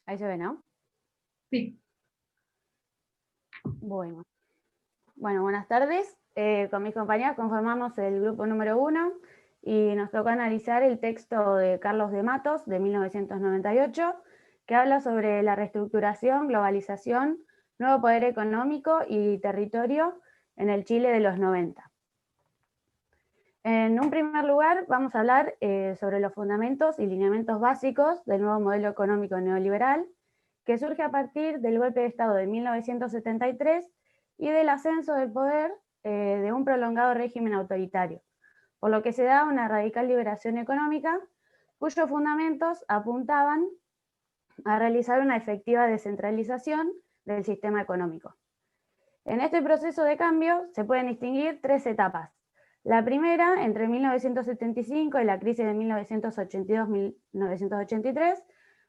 Ahí se ve, ¿no? Sí. Bueno, buenas tardes. Con mis compañeras conformamos el grupo número 1 y nos tocó analizar el texto de Carlos de Matos de 1998, que habla sobre la reestructuración, globalización, nuevo poder económico y territorio en el Chile de los 90. En un primer lugar, vamos a hablar sobre los fundamentos y lineamientos básicos del nuevo modelo económico neoliberal, que surge a partir del golpe de Estado de 1973 y del ascenso del poder de un prolongado régimen autoritario, por lo que se da una radical liberación económica, cuyos fundamentos apuntaban a realizar una efectiva descentralización del sistema económico. En este proceso de cambio se pueden distinguir tres etapas. La primera, entre 1975 y la crisis de 1982-1983,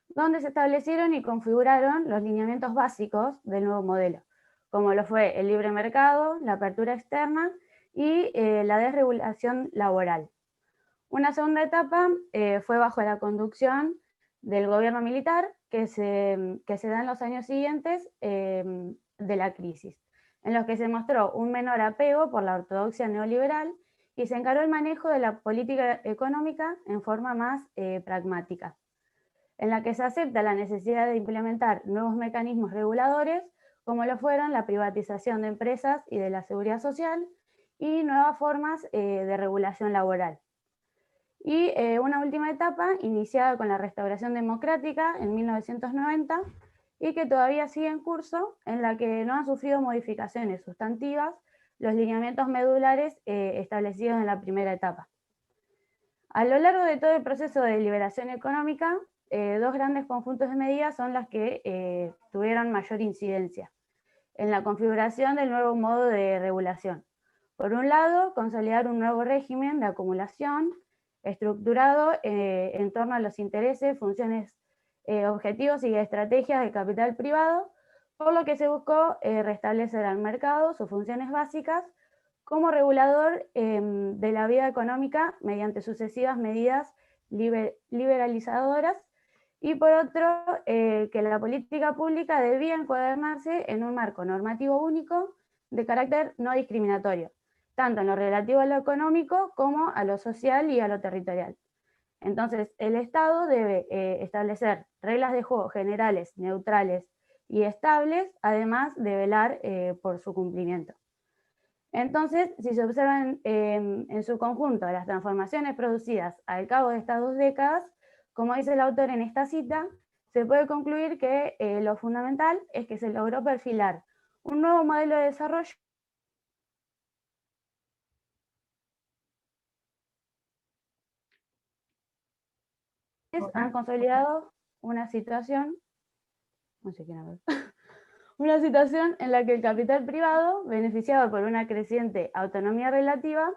donde se establecieron y configuraron los lineamientos básicos del nuevo modelo, como lo fue el libre mercado, la apertura externa y la desregulación laboral. Una segunda etapa fue bajo la conducción del gobierno militar que se da en los años siguientes de la crisis, en los que se mostró un menor apego por la ortodoxia neoliberal y se encaró el manejo de la política económica en forma más pragmática, en la que se acepta la necesidad de implementar nuevos mecanismos reguladores, como lo fueron la privatización de empresas y de la seguridad social y nuevas formas de regulación laboral. Y una última etapa iniciada con la restauración democrática en 1990 y que todavía sigue en curso, en la que no han sufrido modificaciones sustantivas los lineamientos medulares establecidos en la primera etapa. A lo largo de todo el proceso de liberación económica, dos grandes conjuntos de medidas son las que tuvieron mayor incidencia en la configuración del nuevo modo de regulación. Por un lado, consolidar un nuevo régimen de acumulación estructurado en torno a los intereses, funciones, objetivos y estrategias del capital privado, por lo que se buscó restablecer al mercado sus funciones básicas como regulador de la vida económica mediante sucesivas medidas liberalizadoras, y por otro, que la política pública debía encuadernarse en un marco normativo único de carácter no discriminatorio, tanto en lo relativo a lo económico como a lo social y a lo territorial. Entonces, el Estado debe establecer reglas de juego generales, neutrales y estables, además de velar por su cumplimiento. Entonces, si se observan en su conjunto las transformaciones producidas al cabo de estas 2 décadas, como dice el autor en esta cita, se puede concluir que lo fundamental es que se logró perfilar un nuevo modelo de desarrollo han consolidado una situación, no sé quién habla, una situación en la que el capital privado, beneficiado por una creciente autonomía relativa,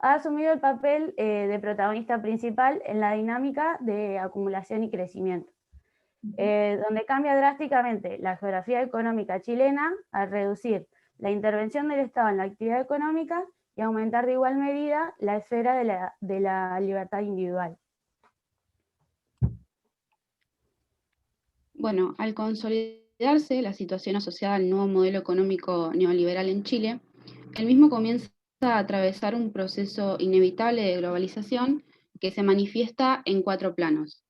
ha asumido el papel de protagonista principal en la dinámica de acumulación y crecimiento, donde cambia drásticamente la geografía económica chilena al reducir la intervención del Estado en la actividad económica y aumentar de igual medida la esfera de la libertad individual. Bueno, al consolidarse la situación asociada al nuevo modelo económico neoliberal en Chile, el mismo comienza a atravesar un proceso inevitable de globalización que se manifiesta en 4 planos.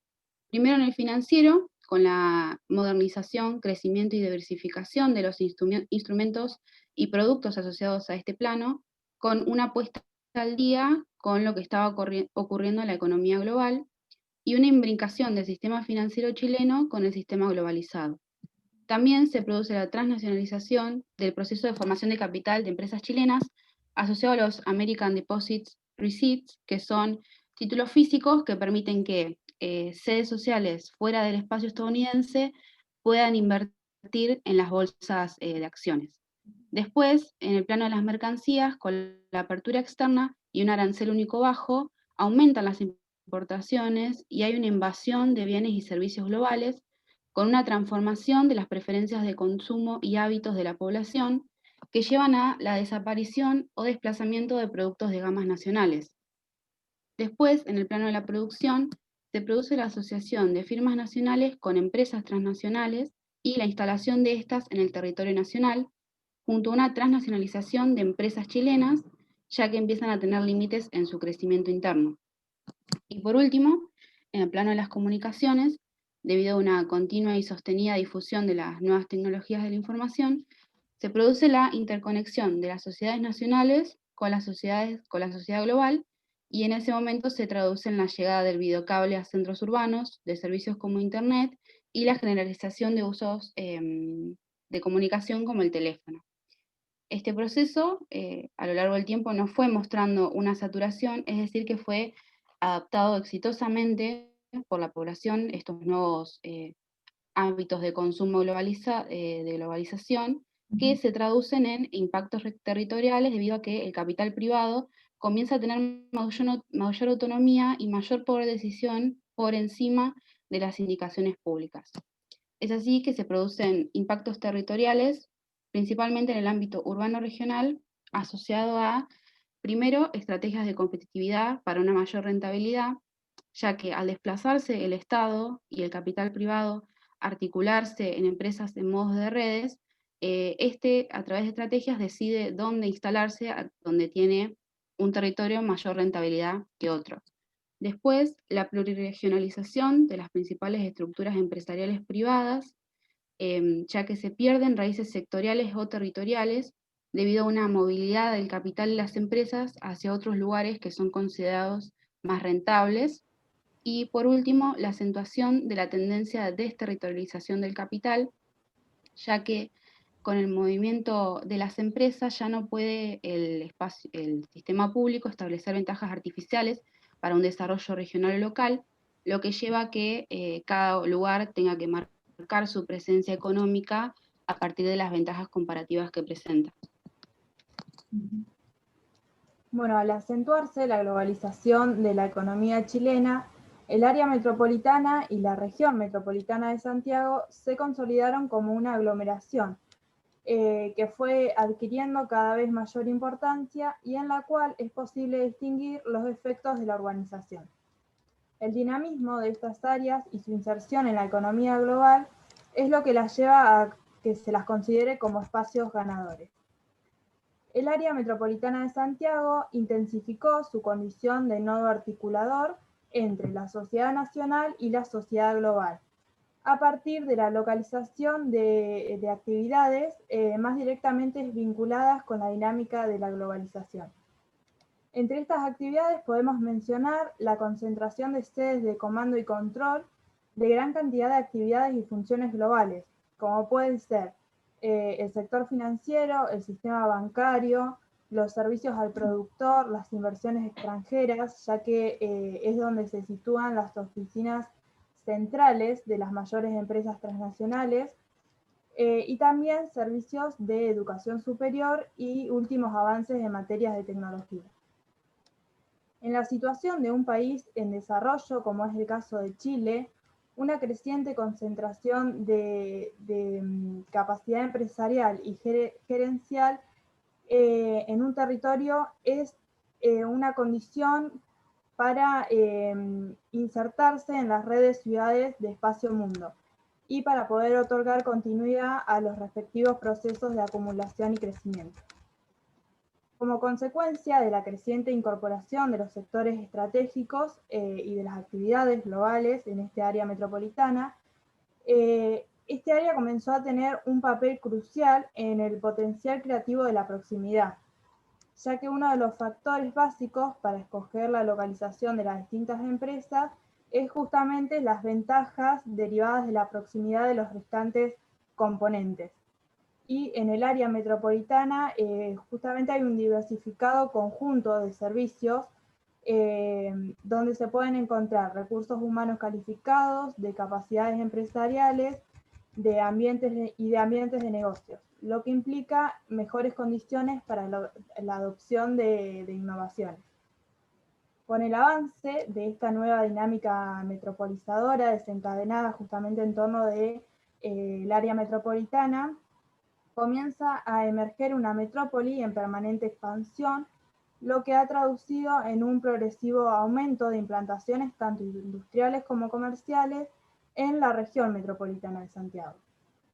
Primero en el financiero, con la modernización, crecimiento y diversificación de los instrumentos y productos asociados a este plano, con una puesta al día con lo que estaba ocurriendo en la economía global, y una imbricación del sistema financiero chileno con el sistema globalizado. También se produce la transnacionalización del proceso de formación de capital de empresas chilenas asociado a los American Deposits Receipts, que son títulos físicos que permiten que sedes sociales fuera del espacio estadounidense puedan invertir en las bolsas de acciones. Después, en el plano de las mercancías, con la apertura externa y un arancel único bajo, aumentan las importaciones y hay una invasión de bienes y servicios globales, con una transformación de las preferencias de consumo y hábitos de la población que llevan a la desaparición o desplazamiento de productos de gamas nacionales. Después, en el plano de la producción, se produce la asociación de firmas nacionales con empresas transnacionales y la instalación de estas en el territorio nacional, junto a una transnacionalización de empresas chilenas, ya que empiezan a tener límites en su crecimiento interno. Y por último, en el plano de las comunicaciones, debido a una continua y sostenida difusión de las nuevas tecnologías de la información, se produce la interconexión de las sociedades nacionales con la sociedad global, y en ese momento se traduce en la llegada del videocable a centros urbanos, de servicios como Internet y la generalización de usos de comunicación como el teléfono. Este proceso, a lo largo del tiempo, no fue mostrando una saturación, es decir, que fue adaptado exitosamente por la población estos nuevos hábitos de consumo de globalización, que se traducen en impactos territoriales debido a que el capital privado comienza a tener mayor autonomía y mayor poder de decisión por encima de las indicaciones públicas. Es así que se producen impactos territoriales, principalmente en el ámbito urbano-regional, asociado a, primero, estrategias de competitividad para una mayor rentabilidad, ya que al desplazarse el Estado y el capital privado, articularse en empresas en modos de redes, a través de estrategias, decide dónde instalarse, donde tiene un territorio mayor rentabilidad que otro. Después, la pluriregionalización de las principales estructuras empresariales privadas, ya que se pierden raíces sectoriales o territoriales debido a una movilidad del capital de las empresas hacia otros lugares que son considerados más rentables. Y por último, la acentuación de la tendencia de desterritorialización del capital, ya que con el movimiento de las empresas ya no puede el sistema público establecer ventajas artificiales para un desarrollo regional o local, lo que lleva a que cada lugar tenga que marcar su presencia económica a partir de las ventajas comparativas que presenta. Bueno, al acentuarse la globalización de la economía chilena, el área metropolitana y la región metropolitana de Santiago se consolidaron como una aglomeración que fue adquiriendo cada vez mayor importancia y en la cual es posible distinguir los efectos de la urbanización. El dinamismo de estas áreas y su inserción en la economía global es lo que las lleva a que se las considere como espacios ganadores. El área metropolitana de Santiago intensificó su condición de nodo articulador entre la sociedad nacional y la sociedad global, a partir de la localización de actividades más directamente vinculadas con la dinámica de la globalización. Entre estas actividades podemos mencionar la concentración de sedes de comando y control de gran cantidad de actividades y funciones globales, como pueden ser el sector financiero, el sistema bancario, los servicios al productor, las inversiones extranjeras, ya que es donde se sitúan las oficinas centrales de las mayores empresas transnacionales, y también servicios de educación superior y últimos avances en materias de tecnología. En la situación de un país en desarrollo, como es el caso de Chile, una creciente concentración de capacidad empresarial y gerencial en un territorio es una condición para insertarse en las redes ciudades de espacio mundo y para poder otorgar continuidad a los respectivos procesos de acumulación y crecimiento. Como consecuencia de la creciente incorporación de los sectores estratégicos y de las actividades globales en este área metropolitana, este área comenzó a tener un papel crucial en el potencial creativo de la proximidad, ya que uno de los factores básicos para escoger la localización de las distintas empresas es justamente las ventajas derivadas de la proximidad de los restantes componentes. Y en el área metropolitana justamente hay un diversificado conjunto de servicios donde se pueden encontrar recursos humanos calificados, de capacidades empresariales, de ambientes de negocios, lo que implica mejores condiciones para la adopción de innovaciones. Con el avance de esta nueva dinámica metropolizadora desencadenada justamente en torno del área metropolitana, comienza a emerger una metrópoli en permanente expansión, lo que ha traducido en un progresivo aumento de implantaciones tanto industriales como comerciales en la región metropolitana de Santiago.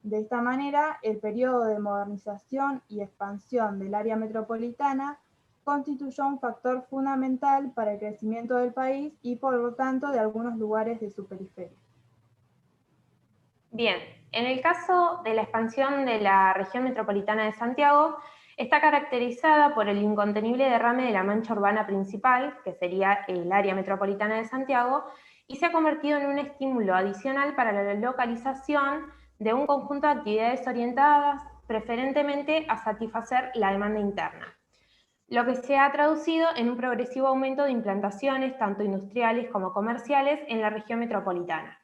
De esta manera, el periodo de modernización y expansión del área metropolitana constituyó un factor fundamental para el crecimiento del país y por lo tanto de algunos lugares de su periferia. Bien, en el caso de la expansión de la región metropolitana de Santiago, está caracterizada por el incontenible derrame de la mancha urbana principal, que sería el área metropolitana de Santiago, y se ha convertido en un estímulo adicional para la localización de un conjunto de actividades orientadas preferentemente a satisfacer la demanda interna, lo que se ha traducido en un progresivo aumento de implantaciones, tanto industriales como comerciales, en la región metropolitana.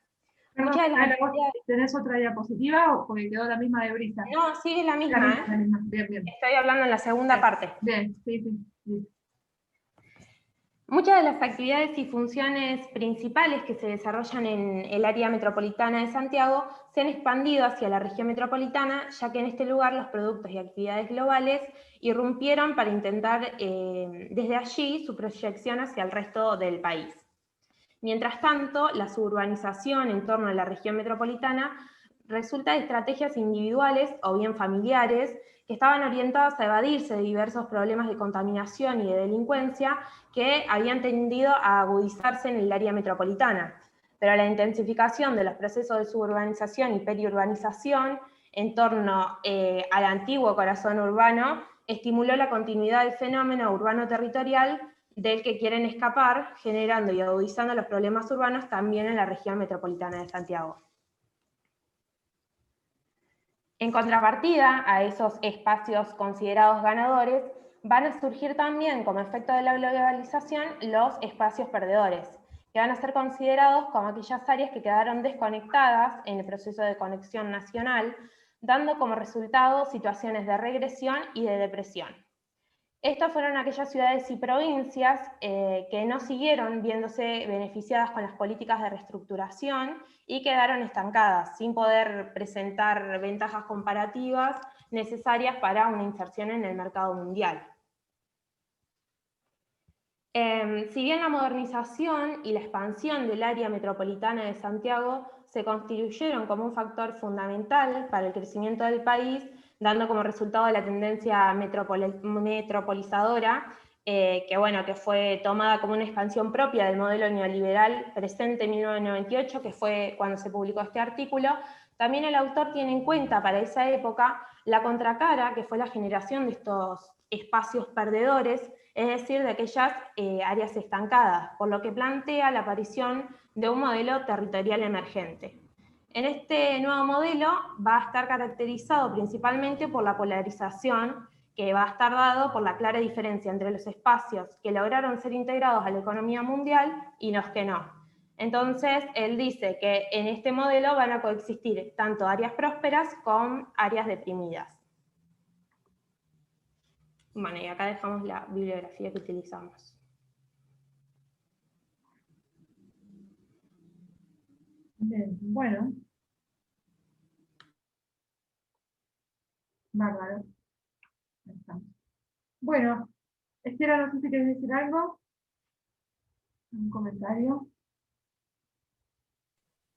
Muchas de las ¿tenés otra diapositiva o porque quedó la misma de Brisa? No, sigue la misma. La misma. Bien, bien. Estoy hablando en la segunda parte. Bien, sí. Muchas de las actividades y funciones principales que se desarrollan en el área metropolitana de Santiago se han expandido hacia la región metropolitana, ya que en este lugar los productos y actividades globales irrumpieron para intentar desde allí su proyección hacia el resto del país. Mientras tanto, la suburbanización en torno a la región metropolitana resulta de estrategias individuales o bien familiares que estaban orientadas a evadirse de diversos problemas de contaminación y de delincuencia que habían tendido a agudizarse en el área metropolitana. Pero la intensificación de los procesos de suburbanización y periurbanización en torno al antiguo corazón urbano estimuló la continuidad del fenómeno urbano territorial del que quieren escapar, generando y agudizando los problemas urbanos también en la región metropolitana de Santiago. En contrapartida a esos espacios considerados ganadores, van a surgir también, como efecto de la globalización, los espacios perdedores, que van a ser considerados como aquellas áreas que quedaron desconectadas en el proceso de conexión nacional, dando como resultado situaciones de regresión y de depresión. Estas fueron aquellas ciudades y provincias que no siguieron viéndose beneficiadas con las políticas de reestructuración y quedaron estancadas, sin poder presentar ventajas comparativas necesarias para una inserción en el mercado mundial. Si bien la modernización y la expansión del área metropolitana de Santiago se constituyeron como un factor fundamental para el crecimiento del país, dando como resultado la tendencia metropolizadora, que fue tomada como una expansión propia del modelo neoliberal presente en 1998, que fue cuando se publicó este artículo. También el autor tiene en cuenta para esa época la contracara, que fue la generación de estos espacios perdedores, es decir, de aquellas áreas estancadas, por lo que plantea la aparición de un modelo territorial emergente. En este nuevo modelo va a estar caracterizado principalmente por la polarización, que va a estar dado por la clara diferencia entre los espacios que lograron ser integrados a la economía mundial y los que no. Entonces, él dice que en este modelo van a coexistir tanto áreas prósperas con áreas deprimidas. Bueno, y acá dejamos la bibliografía que utilizamos. Bien, bueno. Bárbaro. Ahí estamos. Bueno, Estela, no sé si quieres decir algo. Un comentario.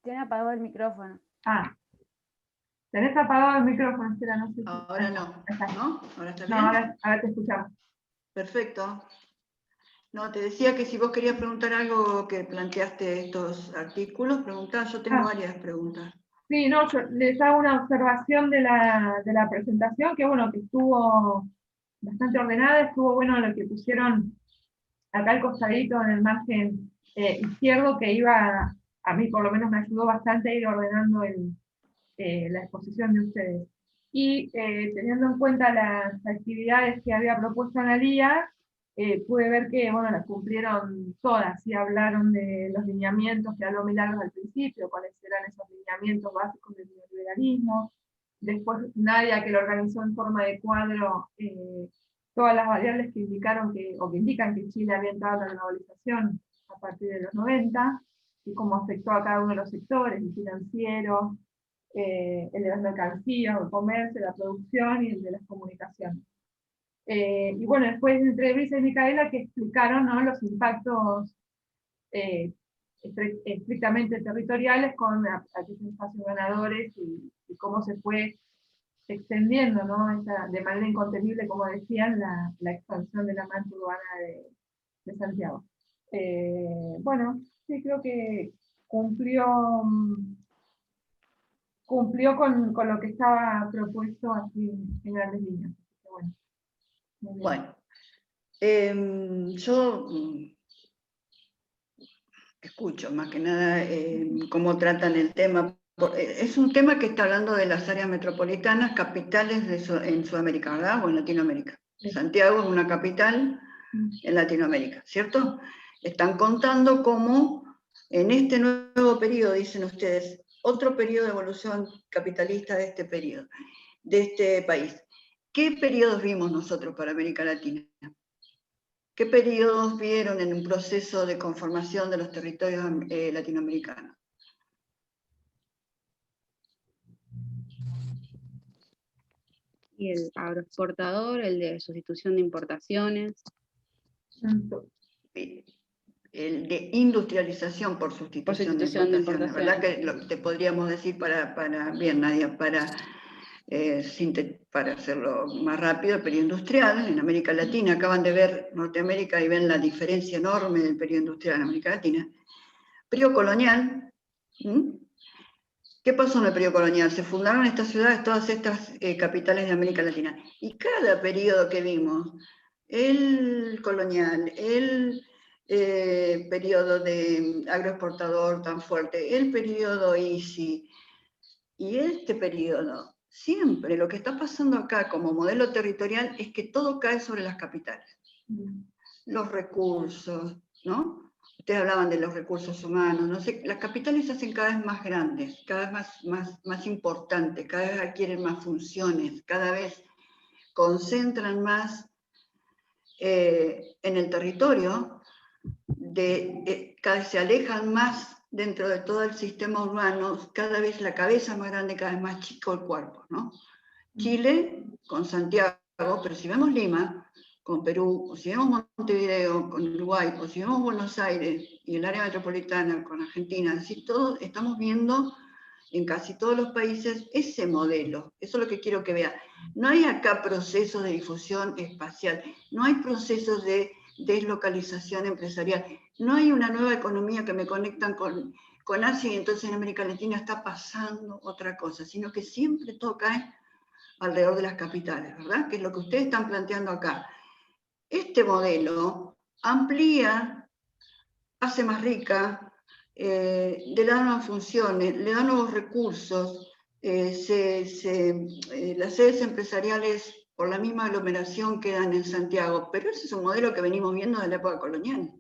Tiene apagado el micrófono. Tenés apagado el micrófono, Estela, no sé si... Ahora no, ¿no? ¿Ahora está bien? No, ahora te escuchamos. Perfecto. No, te decía que si vos querías preguntar algo que planteaste estos artículos, preguntá, yo tengo varias preguntas. Sí, no, yo les hago una observación de la presentación, que bueno, que estuvo bastante ordenada, estuvo bueno lo que pusieron acá al costadito en el margen izquierdo, que iba, a mí por lo menos me ayudó bastante a ir ordenando la exposición de ustedes. Y teniendo en cuenta las actividades que había propuesto Analía, pude ver que, bueno, las cumplieron todas, y hablaron de los lineamientos que habló Milagros al principio, cuáles eran esos lineamientos básicos del neoliberalismo. Después Nadia, que lo organizó en forma de cuadro, todas las variables que indicaron o que indican que Chile había entrado en la globalización a partir de los 90, y cómo afectó a cada uno de los sectores, el financiero, el de las mercancías, el comercio, la producción y el de las comunicaciones. Y bueno, después entre Brisa y Micaela que explicaron, ¿no?, los impactos estrictamente territoriales con aquellos espacios ganadores y cómo se fue extendiendo, ¿no?, de manera incontenible, como decían, la expansión de la manta urbana de Santiago. Bueno, sí, creo que cumplió con lo que estaba propuesto así en grandes líneas. Bueno, yo escucho más que nada cómo tratan el tema. Es un tema que está hablando de las áreas metropolitanas, capitales en Sudamérica, ¿verdad? O en Latinoamérica. Sí. Santiago es una capital en Latinoamérica, ¿cierto? Están contando cómo en este nuevo periodo, dicen ustedes, otro periodo de evolución capitalista de este periodo, de este país. ¿Qué periodos vimos nosotros para América Latina? ¿Qué periodos vieron en un proceso de conformación de los territorios latinoamericanos? Y el agroexportador, el de sustitución de importaciones. El de industrialización por sustitución de importaciones, ¿verdad? Que te podríamos decir bien, Nadia, para hacerlo más rápido, el periodo industrial en América Latina. Acaban de ver Norteamérica y ven la diferencia enorme del periodo industrial en América Latina. Periodo colonial. ¿Qué pasó en el periodo colonial? Se fundaron estas ciudades, todas estas capitales de América Latina. Y cada periodo que vimos, el colonial, el periodo de agroexportador tan fuerte, el periodo ISI, y este periodo, siempre lo que está pasando acá como modelo territorial es que todo cae sobre las capitales. Los recursos, ¿no? Ustedes hablaban de los recursos humanos, no sé, las capitales se hacen cada vez más grandes, cada vez más importantes, cada vez adquieren más funciones, cada vez concentran más en el territorio, cada vez se alejan más dentro de todo el sistema urbano, cada vez la cabeza es más grande, cada vez más chico el cuerpo, ¿no? Chile con Santiago, pero si vemos Lima con Perú, o si vemos Montevideo con Uruguay, o si vemos Buenos Aires y el área metropolitana con Argentina, es decir, todos estamos viendo en casi todos los países ese modelo. Eso es lo que quiero que vean. No hay acá procesos de difusión espacial, no hay procesos de deslocalización empresarial, no hay una nueva economía que me conectan con Asia y entonces en América Latina está pasando otra cosa, sino que siempre todo cae alrededor de las capitales, ¿verdad? Que es lo que ustedes están planteando acá. Este modelo amplía, hace más rica, le da nuevas funciones, le da nuevos recursos, las sedes empresariales por la misma aglomeración quedan en Santiago, pero ese es un modelo que venimos viendo desde la época colonial.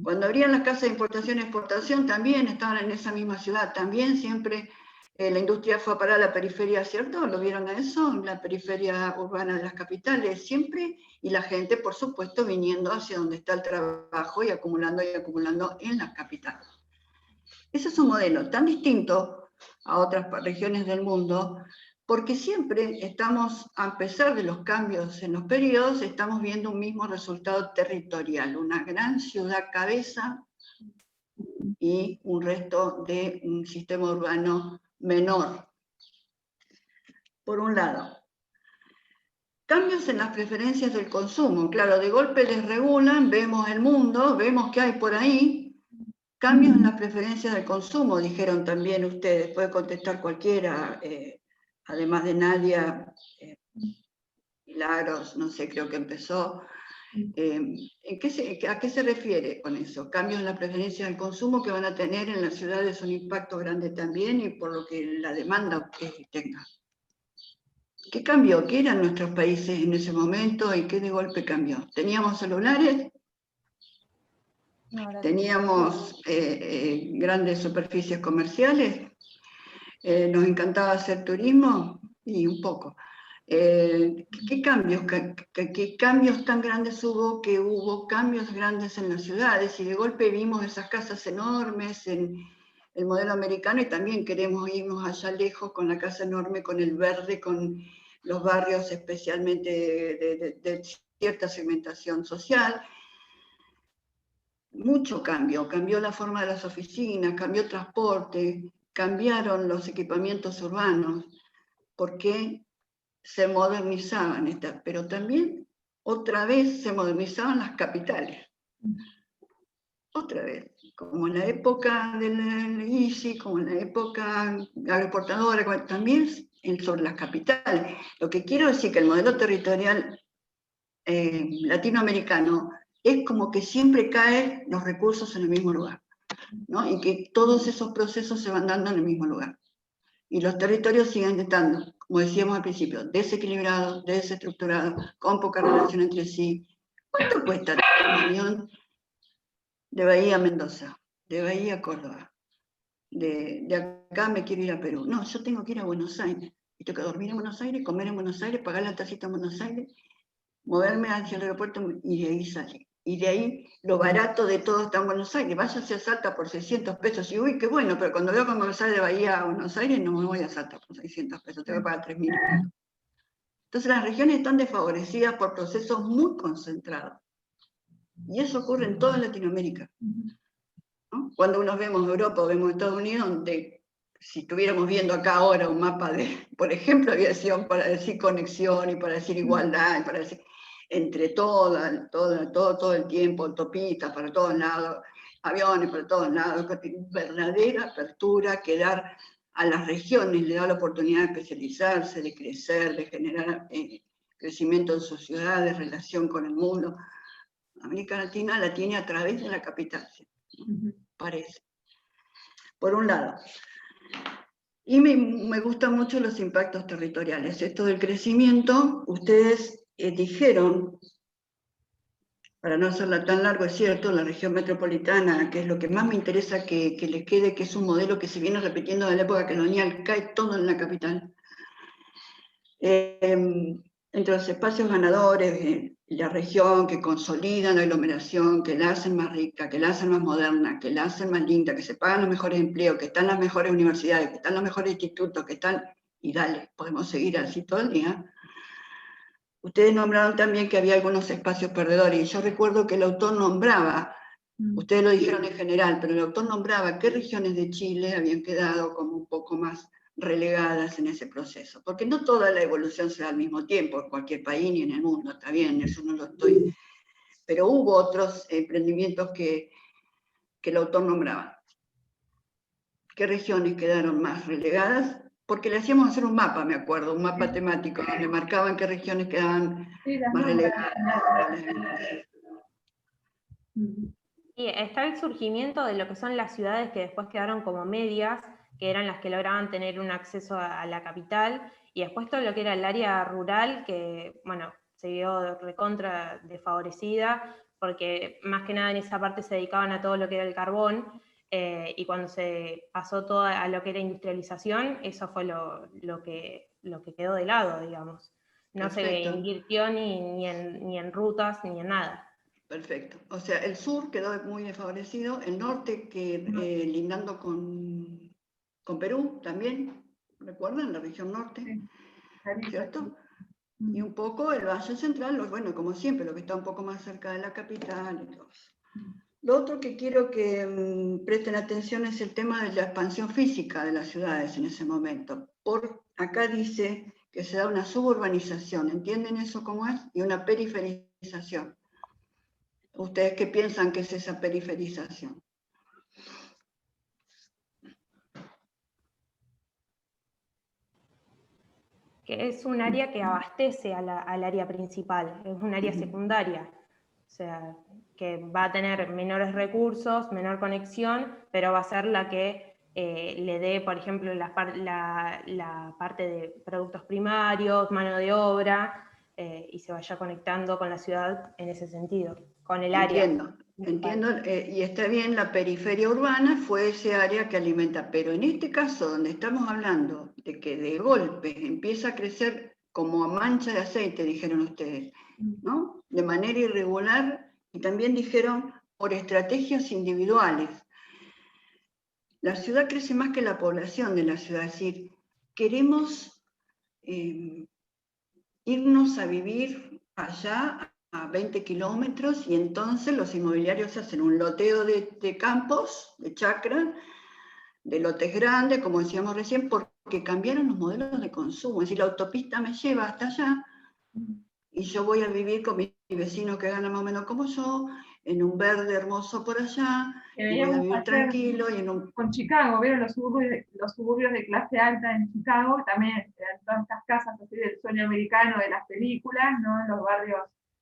Cuando abrían las casas de importación y exportación también estaban en esa misma ciudad, también siempre la industria fue a parar a la periferia, ¿cierto? ¿Lo vieron a eso? La periferia urbana de las capitales, siempre, y la gente, por supuesto, viniendo hacia donde está el trabajo y acumulando en las capitales. Ese es un modelo tan distinto a otras regiones del mundo, porque siempre estamos, a pesar de los cambios en los periodos, estamos viendo un mismo resultado territorial, una gran ciudad cabeza y un resto de un sistema urbano menor. Por un lado, cambios en las preferencias del consumo. Claro, de golpe les regulan, vemos el mundo, vemos qué hay por ahí. Cambios en las preferencias del consumo, dijeron también ustedes, puede contestar cualquiera, además de Nadia, Milagros, no sé, creo que empezó. ¿A qué se refiere con eso? Cambios en la preferencia del consumo que van a tener en las ciudades un impacto grande también y por lo que la demanda tenga. ¿Qué cambió? ¿Qué eran nuestros países en ese momento y qué de golpe cambió? ¿Teníamos celulares? ¿Teníamos grandes superficies comerciales? ¿Nos encantaba hacer turismo? Y un poco. ¿Qué cambios tan grandes hubo? Que hubo cambios grandes en las ciudades y de golpe vimos esas casas enormes en el modelo americano y también queremos irnos allá lejos con la casa enorme, con el verde, con los barrios especialmente de cierta segmentación social. Mucho cambió la forma de las oficinas, cambió el transporte, cambiaron los equipamientos urbanos, porque se modernizaban, pero también otra vez se modernizaban las capitales. Otra vez, como en la época del ICI, como en la época agroexportadora, también sobre las capitales. Lo que quiero decir que el modelo territorial latinoamericano es como que siempre caen los recursos en el mismo lugar, ¿no? Y que todos esos procesos se van dando en el mismo lugar. Y los territorios siguen estando, como decíamos al principio, desequilibrados, desestructurados, con poca relación entre sí. ¿Cuánto cuesta un avión de Bahía a Mendoza, de Bahía a Córdoba? De acá me quiero ir a Perú. No, yo tengo que ir a Buenos Aires. Y tengo que dormir en Buenos Aires, comer en Buenos Aires, pagar la tacita en Buenos Aires, moverme hacia el aeropuerto y de ahí salir. Y de ahí lo barato de todo está en Buenos Aires. Váyase a Salta por 600 pesos y uy, qué bueno, pero cuando veo cómo me sale de Bahía a Buenos Aires no me voy a Salta por 600 pesos, tengo que pagar 3.000. Entonces las regiones están desfavorecidas por procesos muy concentrados. Y eso ocurre en toda Latinoamérica, ¿no? Cuando nos vemos Europa o vemos Estados Unidos, donde si estuviéramos viendo acá ahora un mapa de, por ejemplo, aviación para decir conexión y para decir igualdad, y para decir entre todo el tiempo, autopistas para todos lados, aviones para todos lados, verdadera apertura que dar a las regiones, le da la oportunidad de especializarse, de crecer, de generar crecimiento en sus ciudades, relación con el mundo. América Latina la tiene a través de la capital, parece. Por un lado. Y me gustan mucho los impactos territoriales. Esto del crecimiento, ustedes dijeron, para no hacerla tan largo, es cierto, la región metropolitana, que es lo que más me interesa que les quede, que es un modelo que se viene repitiendo de la época colonial, cae todo en la capital. Entre los espacios ganadores de la región que consolidan la aglomeración, que la hacen más rica, que la hacen más moderna, que la hacen más linda, que se pagan los mejores empleos, que están las mejores universidades, que están los mejores institutos, que están, y dale, podemos seguir así todo el día. Ustedes nombraron también que había algunos espacios perdedores, y yo recuerdo que el autor nombraba, ustedes lo dijeron en general, pero el autor nombraba qué regiones de Chile habían quedado como un poco más relegadas en ese proceso, porque no toda la evolución se da al mismo tiempo en cualquier país ni en el mundo, está bien, eso no lo estoy, pero hubo otros emprendimientos que el autor nombraba. ¿Qué regiones quedaron más relegadas? Porque le hacíamos hacer un mapa, me acuerdo, un mapa temático, donde marcaban qué regiones quedaban más relegadas. Y está el surgimiento de lo que son las ciudades que después quedaron como medias, que eran las que lograban tener un acceso a la capital, y después todo lo que era el área rural, que, bueno, se vio recontra desfavorecida, porque más que nada en esa parte se dedicaban a todo lo que era el carbón, y cuando se pasó todo a lo que era industrialización, eso fue lo que quedó de lado, digamos. No se invirtió ni en rutas, ni en nada. Perfecto. O sea, el sur quedó muy desfavorecido, el norte que lindando con Perú también, ¿recuerdan? La región norte, ¿cierto? Y un poco el Valle Central, bueno, como siempre, lo que está un poco más cerca de la capital y todo eso. Lo otro que quiero que presten atención es el tema de la expansión física de las ciudades en ese momento. Acá dice que se da una suburbanización, ¿entienden eso cómo es? Y una periferización. ¿Ustedes qué piensan que es esa periferización? Que es un área que abastece al área principal, es un área secundaria. O sea, que va a tener menores recursos, menor conexión, pero va a ser la que le dé, por ejemplo, la parte de productos primarios, mano de obra, y se vaya conectando con la ciudad en ese sentido, con el área. Entiendo, y está bien, la periferia urbana fue ese área que alimenta, pero en este caso, donde estamos hablando de que de golpe empieza a crecer como a mancha de aceite, dijeron ustedes, ¿no? De manera irregular, y también dijeron por estrategias individuales. La ciudad crece más que la población de la ciudad, es decir, queremos irnos a vivir allá a 20 kilómetros, y entonces los inmobiliarios hacen un loteo de campos, de chacra, de lotes grandes, como decíamos recién, porque cambiaron los modelos de consumo. Es decir, la autopista me lleva hasta allá y yo voy a vivir con mis vecinos que ganan más o menos como yo, en un verde hermoso por allá, y voy a vivir tranquilo. Y con Chicago, ¿vieron los suburbios de clase alta en Chicago? También eran todas estas casas así del sueño americano de las películas, ¿no? En los barrios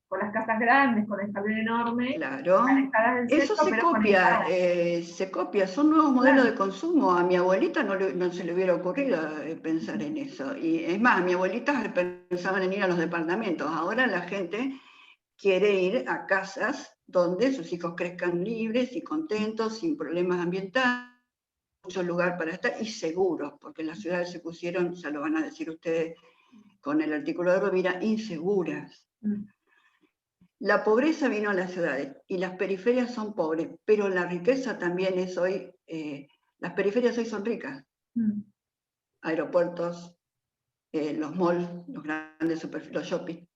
con las casas grandes, con el jardín enorme. Claro, del eso centro, se copia, son nuevos modelos de consumo. A mi abuelita no se le hubiera ocurrido pensar en eso. Y es más, mi abuelita pensaban en ir a los departamentos. Ahora la gente quiere ir a casas donde sus hijos crezcan libres y contentos, sin problemas ambientales, mucho lugar para estar y seguros, porque las ciudades se pusieron, ya lo van a decir ustedes con el artículo de Rovira, inseguras. La pobreza vino a las ciudades y las periferias son pobres, pero la riqueza también es hoy, las periferias hoy son ricas. Aeropuertos, los malls, los grandes los shopping,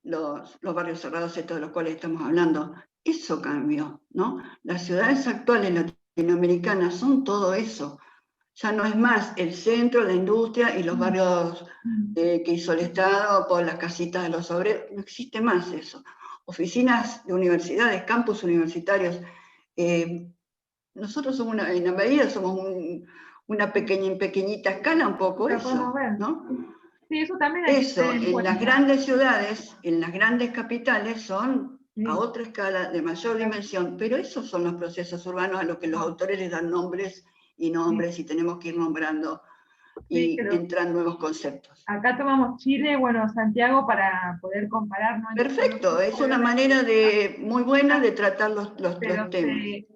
los barrios cerrados, estos de los cuales estamos hablando. Eso cambió, ¿no? Las ciudades actuales latinoamericanas son todo eso. Ya no es más el centro, la industria y los barrios que hizo el Estado por las casitas de los obreros. No existe más eso. Oficinas de universidades, campus universitarios. Nosotros somos en la medida somos una pequeñita escala, un poco eso, ¿no? Sí, eso también eso, en las grandes ciudades, en las grandes capitales son a otra escala, de mayor dimensión, pero esos son los procesos urbanos a los que los autores les dan nombres y nombres, y tenemos que ir nombrando y entran nuevos conceptos. Acá tomamos Chile, bueno, Santiago, para poder comparar, ¿no? Perfecto, es una manera muy buena de tratar los temas.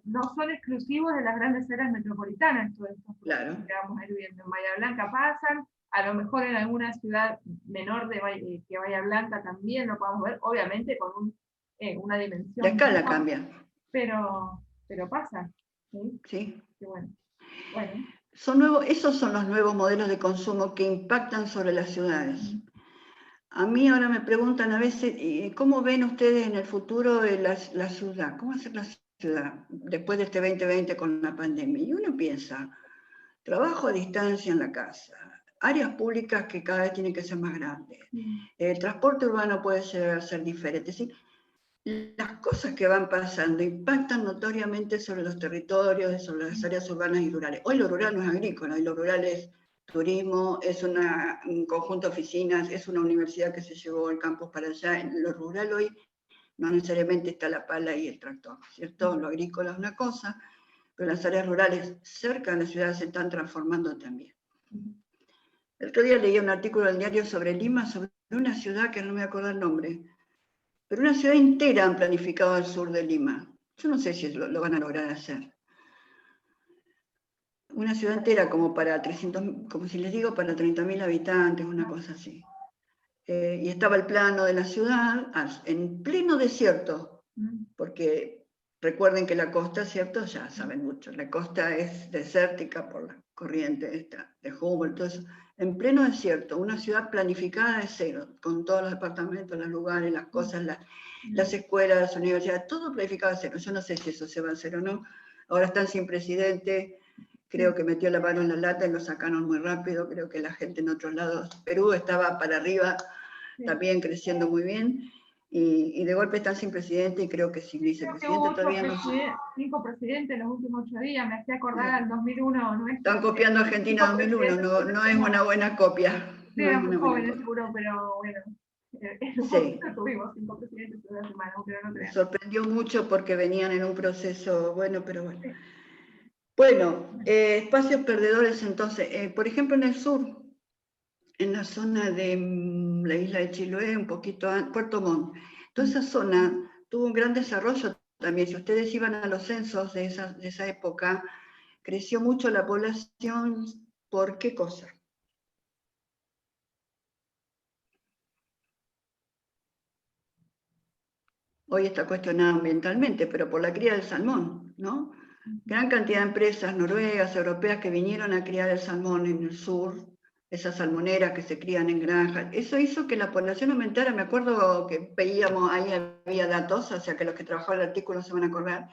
No son exclusivos de las grandes áreas metropolitanas, todos estos claro. Que vamos a ir viendo. En Bahía Blanca pasan, a lo mejor en alguna ciudad menor que Bahía Blanca también lo podemos ver, obviamente con una dimensión. La escala cambia. Pero pasa. Sí. Qué bueno. Esos son los nuevos modelos de consumo que impactan sobre las ciudades. A mí ahora me preguntan a veces, ¿cómo ven ustedes en el futuro la ciudad? ¿Cómo va a ser la ciudad después de este 2020 con la pandemia? Y uno piensa, trabajo a distancia en la casa, áreas públicas que cada vez tienen que ser más grandes, el transporte urbano puede ser diferente. ¿Sí? Las cosas que van pasando impactan notoriamente sobre los territorios, sobre las áreas urbanas y rurales. Hoy lo rural no es agrícola, hoy lo rural es turismo, es un conjunto de oficinas, es una universidad que se llevó el campus para allá. En lo rural hoy no necesariamente está la pala y el tractor, ¿cierto? Lo agrícola es una cosa, pero las áreas rurales cerca de las ciudades se están transformando también. El otro día leí un artículo del diario sobre Lima, sobre una ciudad que no me voy a acordar el nombre, pero una ciudad entera han planificado al sur de Lima. Yo no sé si lo van a lograr hacer. Una ciudad entera como para 300, como si les digo, para 30.000 habitantes, una cosa así. Y estaba el plano de la ciudad en pleno desierto, porque recuerden que la costa, ¿cierto? Ya saben mucho, la costa es desértica por la corriente esta de Humboldt, todo eso. En pleno desierto, una ciudad planificada de cero, con todos los departamentos, los lugares, las cosas, las escuelas, las universidades, todo planificado de cero. Yo no sé si eso se va a hacer o no. Ahora están sin presidente, creo que metió la mano en la lata y lo sacaron muy rápido. Creo que la gente en otros lados, Perú estaba para arriba, también creciendo muy bien. Y de golpe están sin presidente y creo que sin vicepresidente todavía no sé. 5 presidentes en los últimos 8 días, me hacía acordar al 2001. ¿No? Están copiando Argentina 2001, no es una buena copia. Sí, eran muy jóvenes seguro, pero bueno. Sí. Tuvimos 5 presidentes en una semana, pero no crean. Sorprendió mucho porque venían en un proceso, bueno, pero bueno. Sí. Bueno, espacios perdedores entonces, por ejemplo en el sur, en la zona de la isla de Chiloé, un poquito Puerto Montt. Toda esa zona tuvo un gran desarrollo también. Si ustedes iban a los censos de esa época, creció mucho la población. ¿Por qué cosa? Hoy está cuestionada ambientalmente, pero por la cría del salmón, ¿no? Gran cantidad de empresas noruegas, europeas que vinieron a criar el salmón en el sur, esas salmoneras que se crían en granjas. Eso hizo que la población aumentara. Me acuerdo que veíamos, ahí había datos, o sea que los que trabajaron el artículo se van a acordar,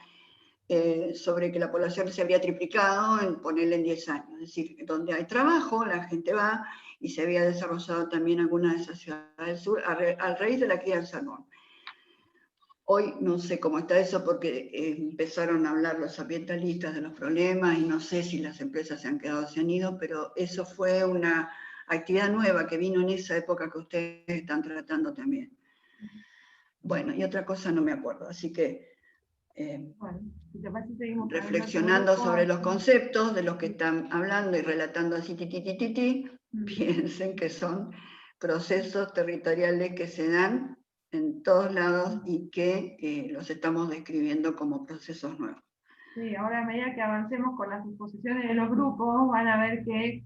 sobre que la población se había triplicado en ponerle en 10 años. Es decir, donde hay trabajo, la gente va, y se había desarrollado también alguna de esas ciudades del sur a raíz de la cría del salmón. Hoy no sé cómo está eso porque empezaron a hablar los ambientalistas de los problemas y no sé si las empresas se han quedado, se han ido, pero eso fue una actividad nueva que vino en esa época que ustedes están tratando también. Bueno, y otra cosa no me acuerdo, así que Bueno, si te parece, seguimos reflexionando sobre los conceptos de los que están hablando y relatando así, piensen que son procesos territoriales que se dan en todos lados y que los estamos describiendo como procesos nuevos. Sí, ahora a medida que avancemos con las exposiciones de los grupos, van a ver que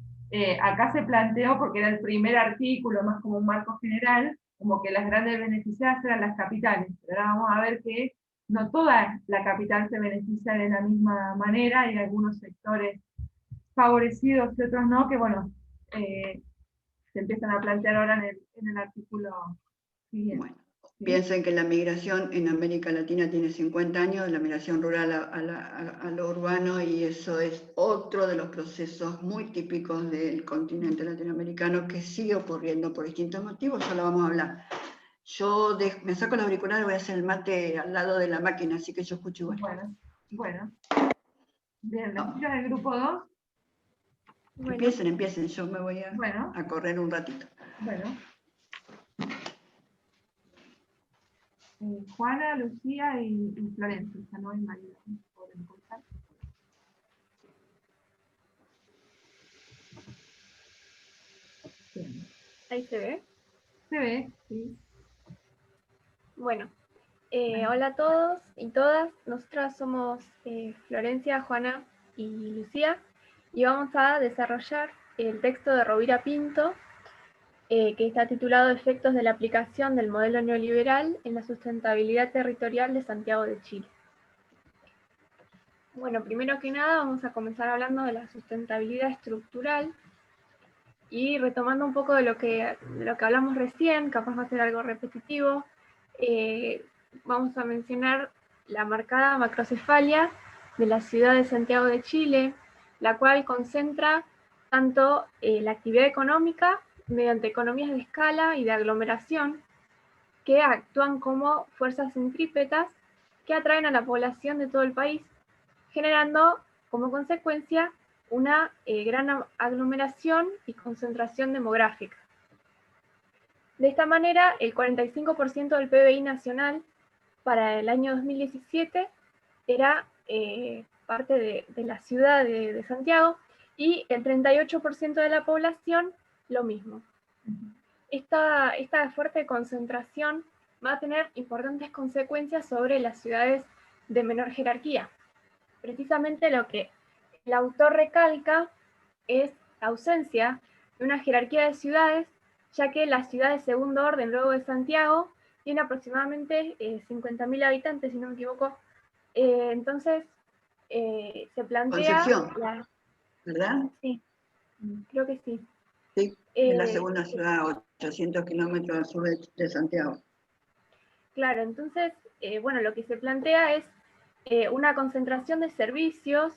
acá se planteó, porque era el primer artículo, más como un marco general, como que las grandes beneficiadas eran las capitales. Pero ahora vamos a ver que no toda la capital se beneficia de la misma manera, hay algunos sectores favorecidos y otros no, que bueno, se empiezan a plantear ahora en el artículo siguiente. Bueno, piensen que la migración en América Latina tiene 50 años, la migración rural a lo urbano, y eso es otro de los procesos muy típicos del continente latinoamericano que sigue ocurriendo por distintos motivos, ya lo vamos a hablar. Yo me saco los auriculares y voy a hacer el mate al lado de la máquina, así que yo escucho igual. Bueno. Bien, ¿las chicas del grupo 2? Bueno. Empiecen, yo me voy a correr un ratito. Bueno. Juana, Lucía y Florencia, ya no es María. ¿Pueden contar? Bien. ¿Ahí se ve? Se ve, sí. Bueno, hola a todos y todas. Nosotras somos Florencia, Juana y Lucía, y vamos a desarrollar el texto de Rovira Pinto, que está titulado Efectos de la aplicación del modelo neoliberal en la sustentabilidad territorial de Santiago de Chile. Bueno, primero que nada vamos a comenzar hablando de la sustentabilidad estructural y retomando un poco de lo que hablamos recién, capaz va a ser algo repetitivo, vamos a mencionar la marcada macrocefalia de la ciudad de Santiago de Chile, la cual concentra tanto la actividad económica mediante economías de escala y de aglomeración que actúan como fuerzas centrípetas que atraen a la población de todo el país, generando como consecuencia una gran aglomeración y concentración demográfica. De esta manera, el 45% del PBI nacional para el año 2017 era parte de la ciudad de Santiago, y el 38% de la población lo mismo. Esta fuerte concentración va a tener importantes consecuencias sobre las ciudades de menor jerarquía. Precisamente lo que el autor recalca es la ausencia de una jerarquía de ciudades, ya que la ciudad de segundo orden, luego de Santiago, tiene aproximadamente 50.000 habitantes, si no me equivoco. Entonces, se plantea... Concepción, ¿verdad? Sí, creo que sí. Sí, es la segunda ciudad a 800 kilómetros al sur de Santiago. Claro, entonces, bueno, lo que se plantea es una concentración de servicios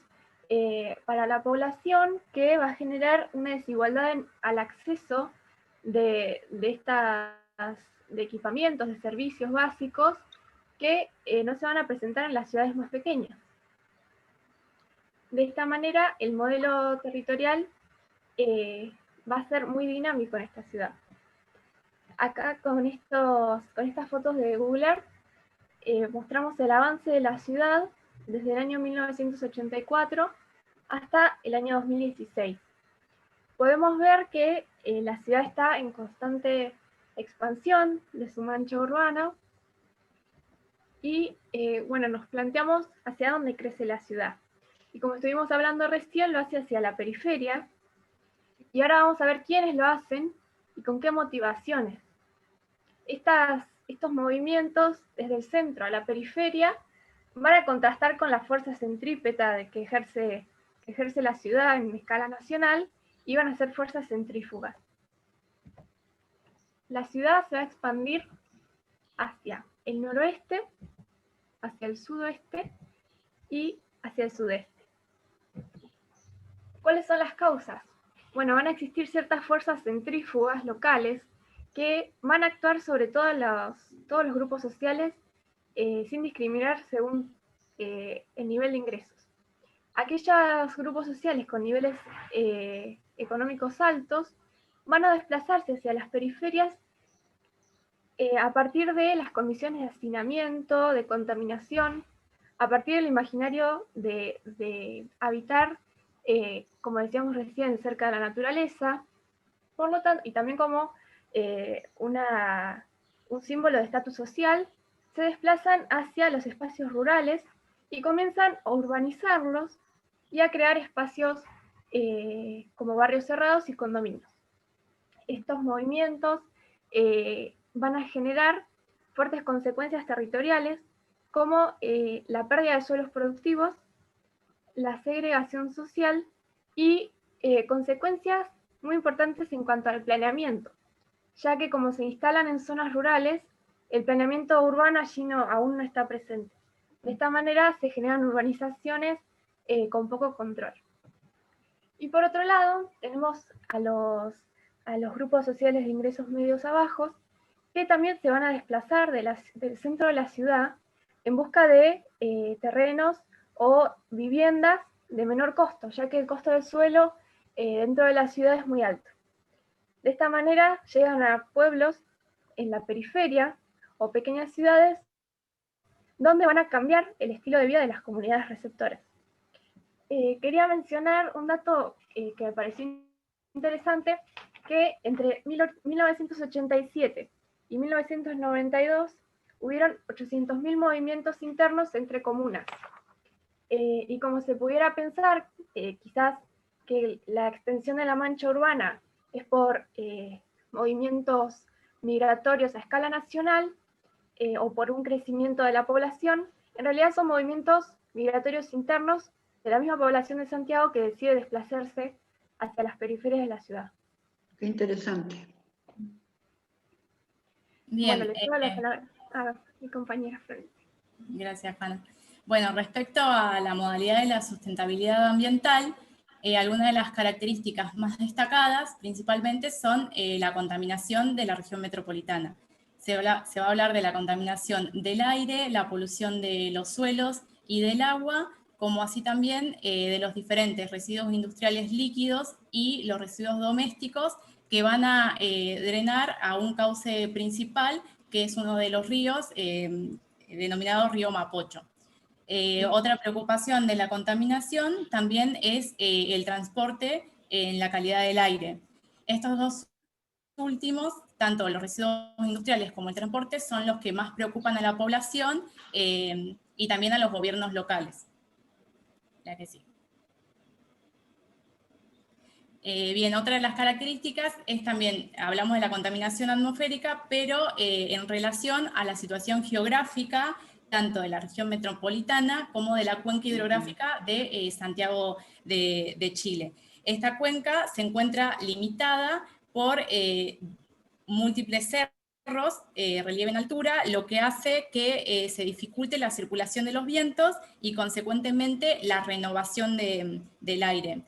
para la población que va a generar una desigualdad al acceso de equipamientos, de servicios básicos que no se van a presentar en las ciudades más pequeñas. De esta manera, el modelo territorial va a ser muy dinámico en esta ciudad. Acá con estas fotos de Google Earth mostramos el avance de la ciudad desde el año 1984 hasta el año 2016. Podemos ver que la ciudad está en constante expansión de su mancha urbana y bueno, nos planteamos hacia dónde crece la ciudad. Y como estuvimos hablando recién, lo hace hacia la periferia, y ahora vamos a ver quiénes lo hacen y con qué motivaciones. Estos movimientos desde el centro a la periferia van a contrastar con la fuerza centrípeta que ejerce la ciudad en escala nacional iban a ser fuerzas centrífugas. La ciudad se va a expandir hacia el noroeste, hacia el sudoeste y hacia el sudeste. ¿Cuáles son las causas? Bueno, van a existir ciertas fuerzas centrífugas locales que van a actuar sobre todos los grupos sociales sin discriminar según el nivel de ingresos. Aquellos grupos sociales con niveles económicos altos van a desplazarse hacia las periferias a partir de las condiciones de hacinamiento, de contaminación, a partir del imaginario de habitar, como decíamos recién, cerca de la naturaleza, por lo tanto, y también como un símbolo de estatus social, se desplazan hacia los espacios rurales y comienzan a urbanizarlos y a crear espacios como barrios cerrados y condominios. Estos movimientos van a generar fuertes consecuencias territoriales como la pérdida de suelos productivos, la segregación social y consecuencias muy importantes en cuanto al planeamiento, ya que como se instalan en zonas rurales, el planeamiento urbano allí aún no está presente. De esta manera se generan urbanizaciones con poco control. Y por otro lado, tenemos a los grupos sociales de ingresos medios a bajos, que también se van a desplazar del centro de la ciudad en busca de terrenos o viviendas de menor costo, ya que el costo del suelo dentro de la ciudad es muy alto. De esta manera llegan a pueblos en la periferia o pequeñas ciudades donde van a cambiar el estilo de vida de las comunidades receptoras. Quería mencionar un dato que me pareció interesante, que entre 1987 y 1992 hubieron 800.000 movimientos internos entre comunas. Y como se pudiera pensar, quizás que la extensión de la mancha urbana es por movimientos migratorios a escala nacional o por un crecimiento de la población, en realidad son movimientos migratorios internos de la misma población de Santiago que decide desplazarse hacia las periferias de la ciudad. Qué interesante. Bien. Bueno, le cedo la palabra a mi compañera Florencia. Gracias, Hanna. Bueno, respecto a la modalidad de la sustentabilidad ambiental, algunas de las características más destacadas principalmente son la contaminación de la región metropolitana. Se va a hablar de la contaminación del aire, la polución de los suelos y del agua, como así también de los diferentes residuos industriales líquidos y los residuos domésticos que van a drenar a un cauce principal, que es uno de los ríos denominado Río Mapocho. Otra preocupación de la contaminación también es el transporte en la calidad del aire. Estos dos últimos, tanto los residuos industriales como el transporte, son los que más preocupan a la población y también a los gobiernos locales. La que sí. Bien, otra de las características es también, hablamos de la contaminación atmosférica, pero en relación a la situación geográfica, tanto de la región metropolitana como de la cuenca hidrográfica de Santiago de Chile. Esta cuenca se encuentra limitada por múltiples cerros, relieve en altura, lo que hace que se dificulte la circulación de los vientos y consecuentemente la renovación del aire.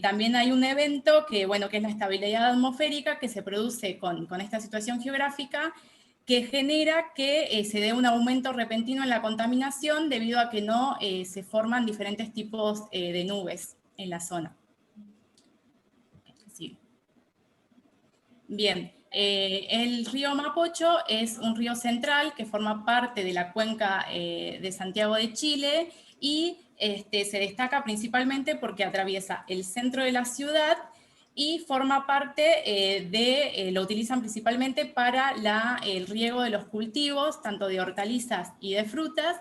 También hay un evento que es la estabilidad atmosférica que se produce con esta situación geográfica, que genera que se dé un aumento repentino en la contaminación debido a que no se forman diferentes tipos de nubes en la zona. Sí. Bien, el río Mapocho es un río central que forma parte de la cuenca de Santiago de Chile y se destaca principalmente porque atraviesa el centro de la ciudad y forma parte lo utilizan principalmente para el riego de los cultivos, tanto de hortalizas y de frutas,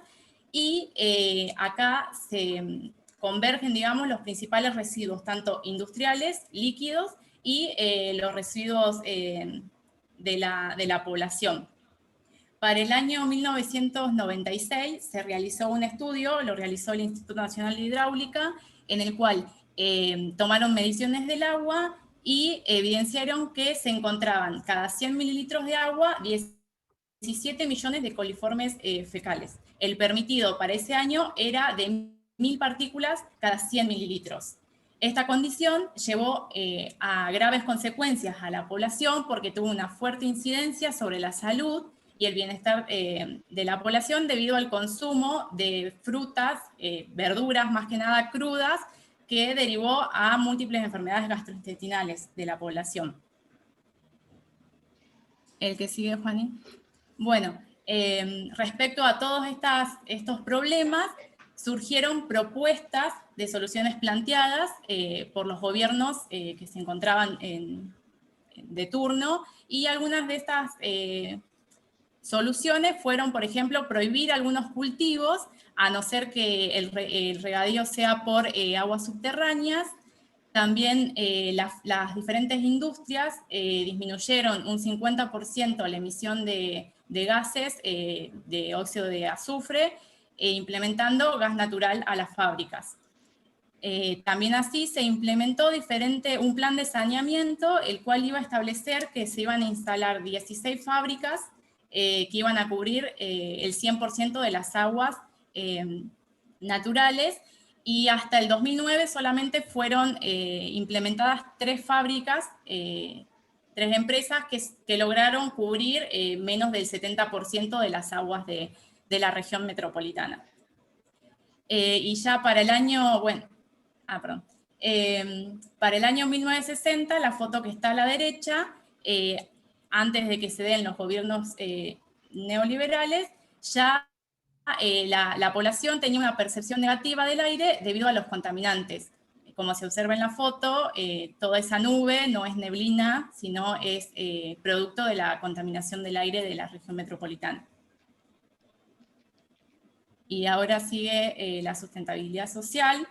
y acá se convergen, digamos, los principales residuos, tanto industriales, líquidos, y los residuos de la población. Para el año 1996 se realizó un estudio, lo realizó el Instituto Nacional de Hidráulica, en el cual tomaron mediciones del agua y evidenciaron que se encontraban cada 100 mililitros de agua 17 millones de coliformes fecales. El permitido para ese año era de 1000 partículas cada 100 mililitros. Esta condición llevó a graves consecuencias a la población porque tuvo una fuerte incidencia sobre la salud y el bienestar de la población debido al consumo de frutas, verduras más que nada crudas, que derivó a múltiples enfermedades gastrointestinales de la población. El que sigue, Juani. Bueno, respecto a todos estos problemas, surgieron propuestas de soluciones planteadas por los gobiernos que se encontraban de turno, y algunas de estas soluciones fueron, por ejemplo, prohibir algunos cultivos, a no ser que el regadío sea por aguas subterráneas. También las diferentes industrias disminuyeron un 50% la emisión de gases de óxido de azufre, implementando gas natural a las fábricas. También así se implementó un plan de saneamiento, el cual iba a establecer que se iban a instalar 16 fábricas que iban a cubrir el 100% de las aguas naturales, y hasta el 2009 solamente fueron implementadas 3 fábricas, 3 empresas que lograron cubrir menos del 70% de las aguas de la región metropolitana. Y ya para el año, para el año 1960, la foto que está a la derecha, antes de que se den los gobiernos neoliberales, ya la población tenía una percepción negativa del aire debido a los contaminantes. Como se observa en la foto, toda esa nube no es neblina, sino es producto de la contaminación del aire de la región metropolitana. Y ahora sigue la sustentabilidad social,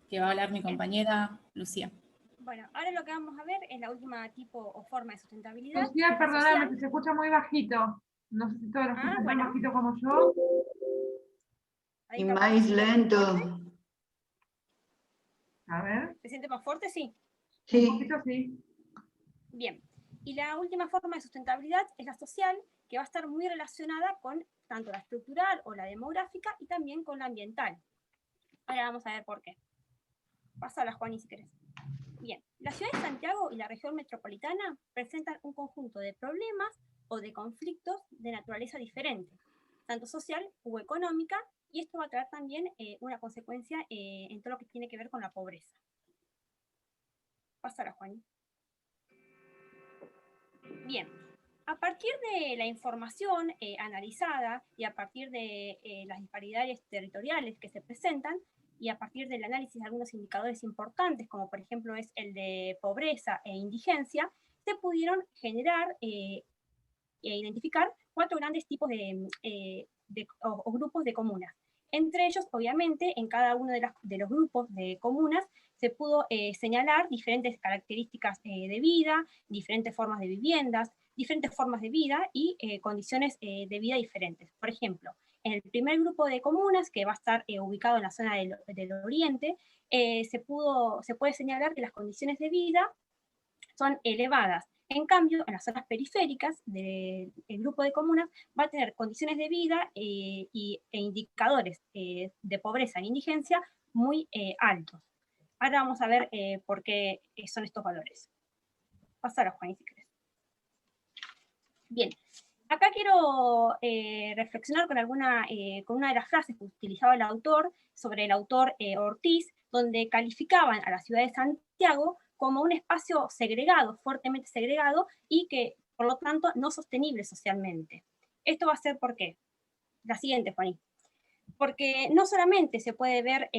que va a hablar mi compañera Lucía. Bueno, ahora lo que vamos a ver es la última tipo o forma de sustentabilidad. Lucía, perdóname, que se escucha muy bajito. No sé si todos los escuchan tan bajito como yo. Y más lento. A ver. ¿Se siente más fuerte? Sí. Sí. Un poquito sí. Bien. Y la última forma de sustentabilidad es la social, que va a estar muy relacionada con tanto la estructural o la demográfica y también con la ambiental. Ahora vamos a ver por qué. Pásala, Juani, si querés. Bien, la ciudad de Santiago y la región metropolitana presentan un conjunto de problemas o de conflictos de naturaleza diferente, tanto social u económica, y esto va a traer también una consecuencia en todo lo que tiene que ver con la pobreza. Pásala, Juani. Bien, a partir de la información analizada y a partir de las disparidades territoriales que se presentan, y a partir del análisis de algunos indicadores importantes, como por ejemplo es el de pobreza e indigencia, se pudieron generar e identificar 4 grandes tipos o grupos de comunas. Entre ellos, obviamente, en cada uno de los grupos de comunas se pudo señalar diferentes características de vida, diferentes formas de viviendas, diferentes formas de vida y condiciones de vida diferentes. Por ejemplo, en el primer grupo de comunas, que va a estar ubicado en la zona del oriente, se puede señalar que las condiciones de vida son elevadas. En cambio, en las zonas periféricas del grupo de comunas va a tener condiciones de vida e indicadores de pobreza e indigencia muy altos. Ahora vamos a ver por qué son estos valores. Pásalo, Juan, si querés. Bien. Acá quiero reflexionar con una de las frases que utilizaba el autor, sobre el autor Ortiz, donde calificaban a la ciudad de Santiago como un espacio segregado, fuertemente segregado, y que, por lo tanto, no sostenible socialmente. Esto va a ser ¿por qué? La siguiente, Juaní. Porque no solamente se puede ver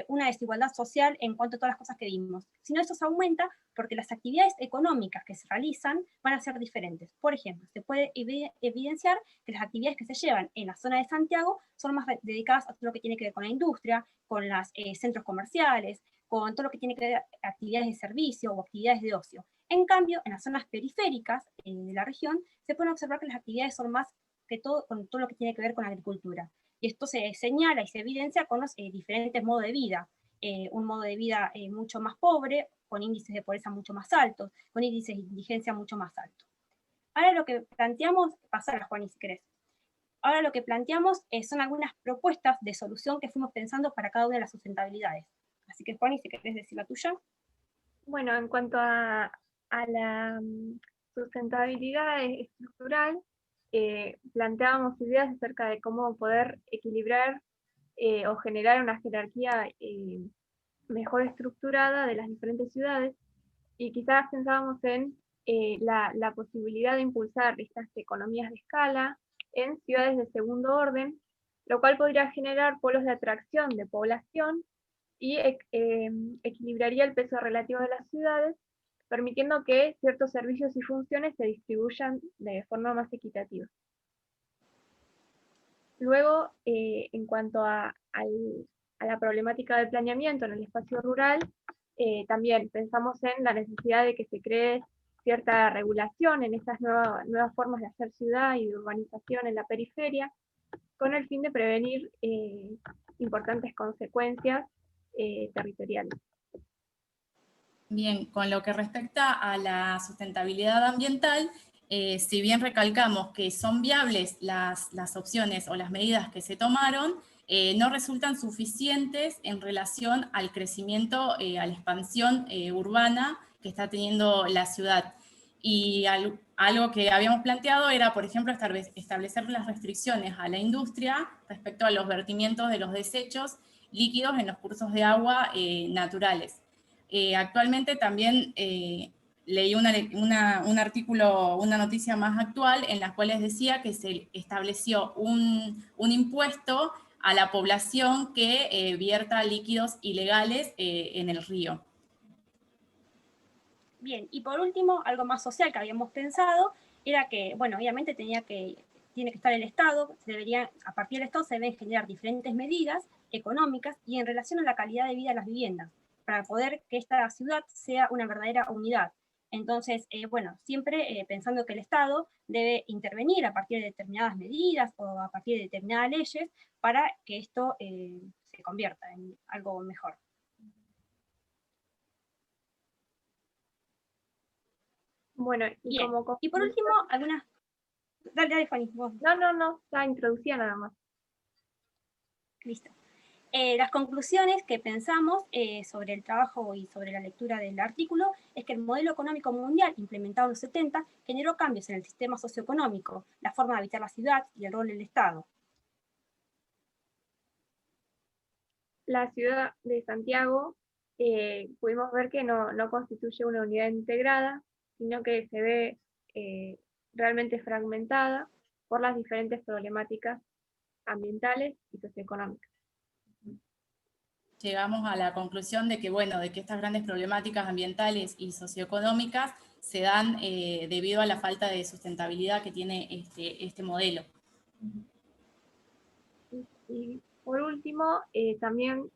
una desigualdad social en cuanto a todas las cosas que vimos, sino esto se aumenta porque las actividades económicas que se realizan van a ser diferentes. Por ejemplo, se puede evidenciar que las actividades que se llevan en la zona de Santiago son más dedicadas a todo lo que tiene que ver con la industria, con los centros comerciales, con todo lo que tiene que ver con actividades de servicio o actividades de ocio. En cambio, en las zonas periféricas de la región, se pueden observar que las actividades son más que todo con todo lo que tiene que ver con la agricultura. Y esto se señala y se evidencia con los diferentes modos de vida. un modo de vida mucho más pobre, con índices de pobreza mucho más altos, con índices de indigencia mucho más altos. Ahora lo que planteamos, pasar a Juani si querés. Ahora lo que planteamos son algunas propuestas de solución que fuimos pensando para cada una de las sustentabilidades. Así que Juani, si querés decir la tuya. Bueno, en cuanto a la sustentabilidad estructural, planteábamos ideas acerca de cómo poder equilibrar o generar una jerarquía mejor estructurada de las diferentes ciudades, y quizás pensábamos en la posibilidad de impulsar estas economías de escala en ciudades de segundo orden, lo cual podría generar polos de atracción de población y equilibraría el peso relativo de las ciudades, permitiendo que ciertos servicios y funciones se distribuyan de forma más equitativa. Luego, en cuanto a la problemática del planeamiento en el espacio rural, también pensamos en la necesidad de que se cree cierta regulación en estas nuevas formas de hacer ciudad y de urbanización en la periferia, con el fin de prevenir importantes consecuencias territoriales. Bien, con lo que respecta a la sustentabilidad ambiental, si bien recalcamos que son viables las opciones o las medidas que se tomaron, no resultan suficientes en relación al crecimiento, a la expansión urbana que está teniendo la ciudad. Y algo que habíamos planteado era, por ejemplo, establecer las restricciones a la industria respecto a los vertimientos de los desechos líquidos en los cursos de agua naturales. Actualmente también leí un artículo, una noticia más actual, en la cual les decía que se estableció un impuesto a la población que vierta líquidos ilegales en el río. Bien, y por último, algo más social que habíamos pensado, era que, bueno, obviamente tiene que estar el Estado, a partir del Estado se deben generar diferentes medidas económicas y en relación a la calidad de vida de las viviendas, para poder que esta ciudad sea una verdadera unidad. Entonces, bueno, siempre pensando que el Estado debe intervenir a partir de determinadas medidas o a partir de determinadas leyes para que esto se convierta en algo mejor. Bueno, bien. Y por último, algunas... Dale, Fanny, vos. No, la introducía nada más. Listo. Las conclusiones que pensamos sobre el trabajo y sobre la lectura del artículo es que el modelo económico mundial implementado en los 70 generó cambios en el sistema socioeconómico, la forma de habitar la ciudad y el rol del Estado. La ciudad de Santiago pudimos ver que no constituye una unidad integrada, sino que se ve realmente fragmentada por las diferentes problemáticas ambientales y socioeconómicas. Llegamos a la conclusión de que, bueno, de que estas grandes problemáticas ambientales y socioeconómicas se dan debido a la falta de sustentabilidad que tiene este modelo. Y por último, también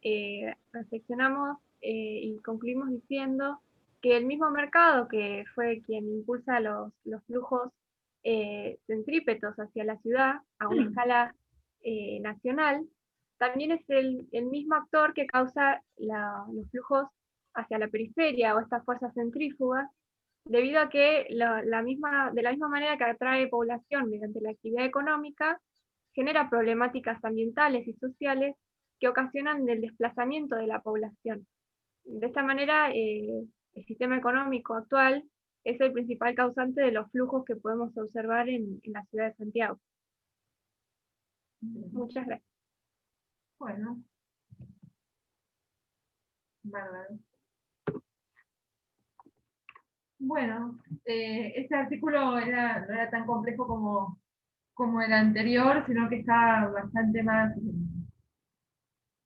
reflexionamos y concluimos diciendo que el mismo mercado que fue quien impulsa los flujos centrípetos hacia la ciudad a una escala nacional, también es el mismo actor que causa los flujos hacia la periferia o estas fuerzas centrífugas, debido a que de la misma manera que atrae población mediante la actividad económica, genera problemáticas ambientales y sociales que ocasionan el desplazamiento de la población. De esta manera, el sistema económico actual es el principal causante de los flujos que podemos observar en la ciudad de Santiago. Muchas gracias. Bueno. Bárbaro. Bueno, este artículo no era tan complejo como el anterior, sino que está bastante más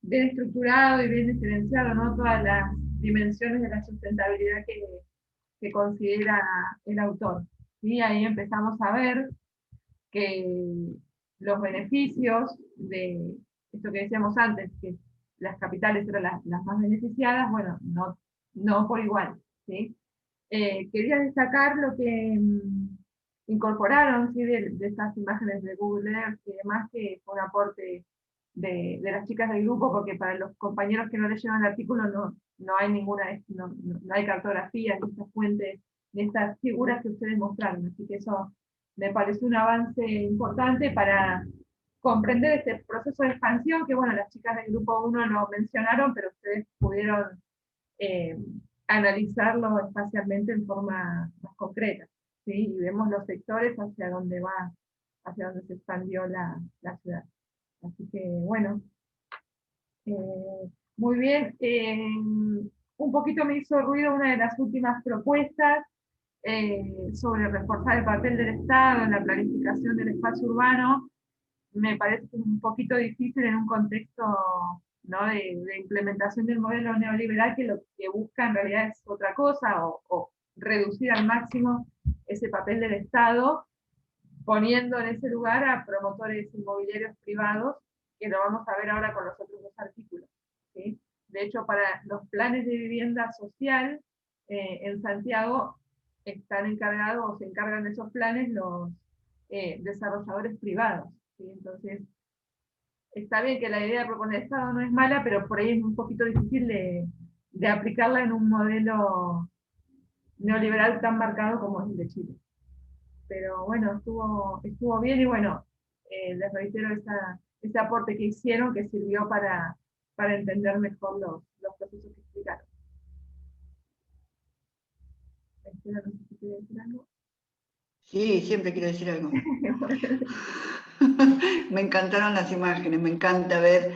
bien estructurado y bien diferenciado, ¿no? Todas las dimensiones de la sustentabilidad que considera el autor. Y ahí empezamos a ver que los beneficios de esto que decíamos antes, que las capitales eran las más beneficiadas, bueno, no por igual, ¿sí? Quería destacar lo que incorporaron, ¿sí? de estas imágenes de Google Earth y demás, que fue un aporte de las chicas del grupo, porque para los compañeros que no leyeron el artículo no hay ninguna, no hay cartografía, ni estas fuentes, ni estas figuras que ustedes mostraron, así que eso me parece un avance importante para comprender este proceso de expansión, que bueno, las chicas del grupo 1 lo mencionaron, pero ustedes pudieron analizarlo espacialmente en forma más concreta, ¿sí? Y vemos los sectores hacia dónde se expandió la ciudad. Así que bueno, muy bien. Un poquito me hizo ruido una de las últimas propuestas sobre reforzar el papel del Estado en la planificación del espacio urbano. Me parece un poquito difícil en un contexto, ¿no?, de implementación del modelo neoliberal, que lo que busca en realidad es otra cosa, o reducir al máximo ese papel del Estado, poniendo en ese lugar a promotores inmobiliarios privados, que lo vamos a ver ahora con los otros dos artículos, ¿sí? De hecho, para los planes de vivienda social en Santiago están encargados, o se encargan de esos planes, los desarrolladores privados, ¿sí? Entonces, está bien que la idea de proponer Estado no es mala, pero por ahí es un poquito difícil de aplicarla en un modelo neoliberal tan marcado como es el de Chile. Pero bueno, estuvo bien, y bueno, les reitero ese aporte que hicieron, que sirvió para entender mejor los procesos que explicaron. No sé si quiere decir algo. Sí, siempre quiero decir algo. Me encantaron las imágenes, me encanta ver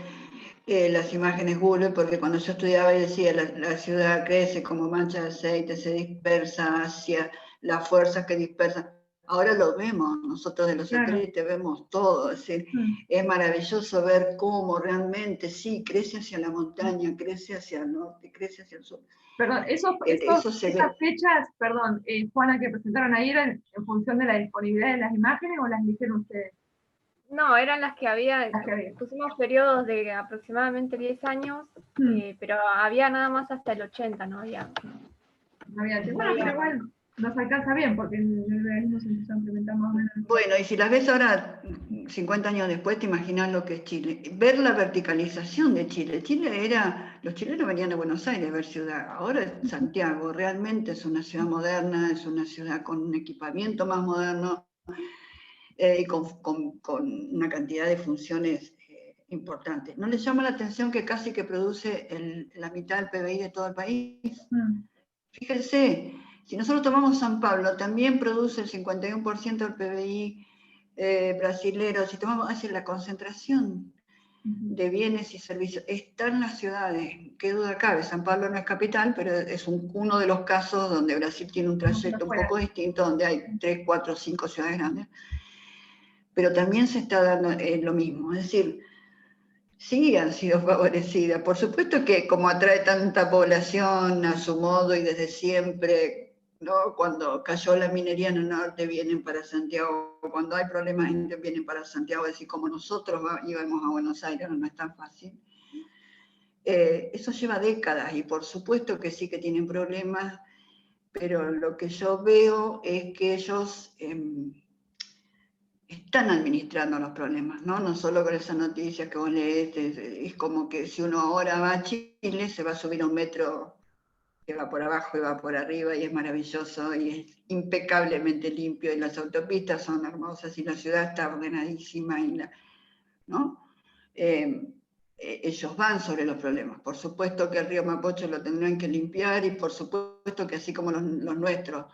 las imágenes Google, porque cuando yo estudiaba y decía la ciudad crece como mancha de aceite, se dispersa hacia las fuerzas que dispersan. Ahora lo vemos, nosotros de los satélites vemos todo, es decir, es maravilloso ver cómo realmente sí, crece hacia la montaña, crece hacia el norte, crece hacia el sur. Perdón, esas fechas, perdón, Juana, que presentaron ahí, ¿eran en función de la disponibilidad de las imágenes o las eligieron ustedes? No, eran las que había. Pusimos periodos de aproximadamente 10 años, pero había nada más hasta el 80, no había. Bueno, pero igual nos alcanza bien, porque el realismo se empezó a implementar más o menos. Bueno, y si las ves ahora, 50 años después, te imaginas lo que es Chile. Ver la verticalización de Chile. Los chilenos venían a Buenos Aires a ver ciudad. Ahora Santiago realmente es una ciudad moderna, es una ciudad con un equipamiento más moderno, y con una cantidad de funciones importantes. ¿No les llama la atención que casi que produce la mitad del PBI de todo el país? Fíjense, si nosotros tomamos San Pablo, también produce el 51% del PBI brasilero. Si tomamos, hace la concentración de bienes y servicios, está en las ciudades, qué duda cabe. San Pablo no es capital, pero es uno de los casos donde Brasil tiene un trayecto un poco distinto, donde hay 3, 4, 5 ciudades grandes. Pero también se está dando lo mismo, es decir, sí han sido favorecidas. Por supuesto que como atrae tanta población a su modo y desde siempre, ¿no? Cuando cayó la minería en el norte vienen para Santiago, cuando hay problemas vienen para Santiago, es decir, como nosotros íbamos a Buenos Aires, no es tan fácil. Eso lleva décadas y por supuesto que sí que tienen problemas, pero lo que yo veo es que ellos están administrando los problemas, ¿no? No solo con esas noticias que vos lees, es como que si uno ahora va a Chile, se va a subir a un metro que va por abajo y va por arriba, y es maravilloso, y es impecablemente limpio, y las autopistas son hermosas, y la ciudad está ordenadísima, ¿no? Ellos van sobre los problemas. Por supuesto que el río Mapocho lo tendrán que limpiar, y por supuesto que así como los nuestros,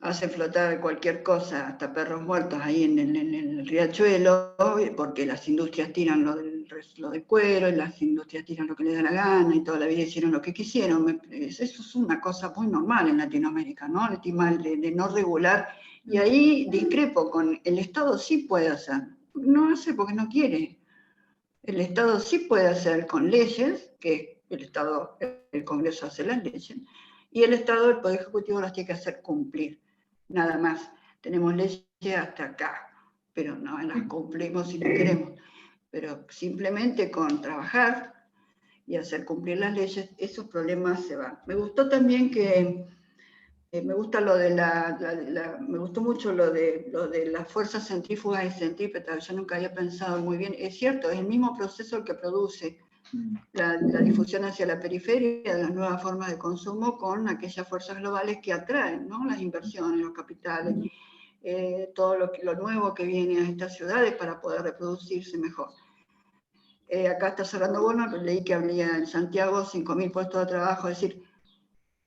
hacen flotar cualquier cosa, hasta perros muertos ahí en el riachuelo, porque las industrias tiran lo del cuero, y las industrias tiran lo que les da la gana, y toda la vida hicieron lo que quisieron. Eso es una cosa muy normal en Latinoamérica, ¿no? El tema de no regular, y ahí discrepo con el Estado. Sí puede hacer, no hace porque no quiere. El Estado sí puede hacer con leyes, que el Congreso hace las leyes, y el Estado, el Poder Ejecutivo, las tiene que hacer cumplir. Nada más. Tenemos leyes hasta acá, pero no las cumplimos si no queremos. Pero simplemente con trabajar y hacer cumplir las leyes, esos problemas se van. Me gustó también que Me gusta lo de me gustó mucho lo de las fuerzas centrífugas y centrípetas. Yo nunca había pensado muy bien. Es cierto, es el mismo proceso el que produce la difusión hacia la periferia de las nuevas formas de consumo con aquellas fuerzas globales que atraen, ¿no? Las inversiones, los capitales, todo lo nuevo que viene a estas ciudades para poder reproducirse mejor. Acá está cerrando Bono, pero leí que habría en Santiago 5.000 puestos de trabajo, es decir,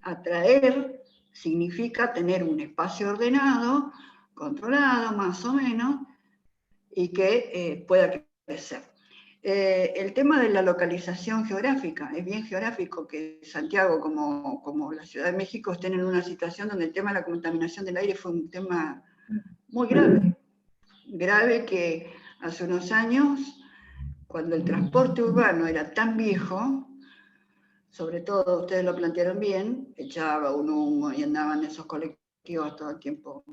atraer significa tener un espacio ordenado, controlado más o menos, y que pueda crecer. El tema de la localización geográfica, es bien geográfico que Santiago como la Ciudad de México estén en una situación donde el tema de la contaminación del aire fue un tema muy grave que hace unos años, cuando el transporte urbano era tan viejo, sobre todo, ustedes lo plantearon bien, echaba un humo y andaban esos colectivos todo el tiempo,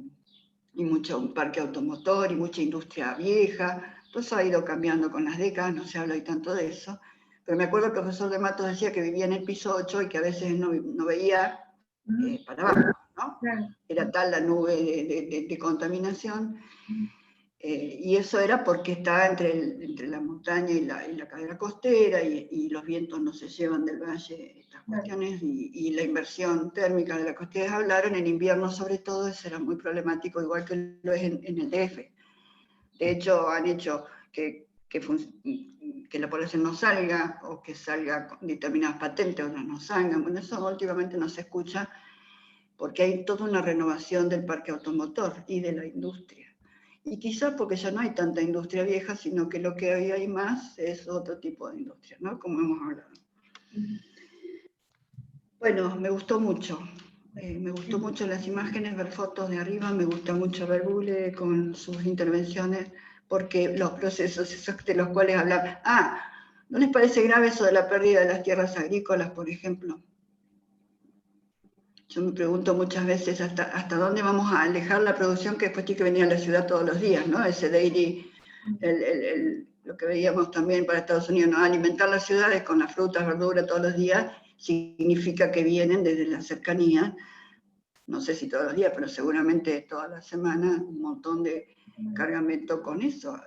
y mucho parque automotor y mucha industria vieja. Todo eso ha ido cambiando con las décadas, no se habla hoy tanto de eso, pero me acuerdo que el profesor de Matos decía que vivía en el piso 8 y que a veces no veía para abajo, ¿no? Era tal la nube de contaminación. Y eso era porque estaba entre la montaña y la cadena costera, y los vientos no se llevan del valle, estas cuestiones, y la inversión térmica de la que ustedes hablaron, en invierno sobre todo, eso era muy problemático, igual que lo es en el DF. De hecho, han hecho que la población no salga, o que salga con determinadas patentes, otras no salgan. Bueno, eso últimamente no se escucha, porque hay toda una renovación del parque automotor y de la industria. Y quizás porque ya no hay tanta industria vieja, sino que lo que hoy hay más es otro tipo de industria, ¿no? Como hemos hablado. Bueno, me gustó mucho. Me gustó mucho las imágenes, ver fotos de arriba, me gusta mucho ver Google con sus intervenciones, porque los procesos esos de los cuales hablan. ¿No les parece grave eso de la pérdida de las tierras agrícolas, por ejemplo? Yo me pregunto muchas veces hasta dónde vamos a alejar la producción que después tiene que venir a la ciudad todos los días, ¿no? Ese daily, lo que veíamos también para Estados Unidos, ¿no? Alimentar las ciudades con las frutas, verduras todos los días, significa que vienen desde la cercanía, no sé si todos los días, pero seguramente todas las semanas, un montón de cargamento con eso.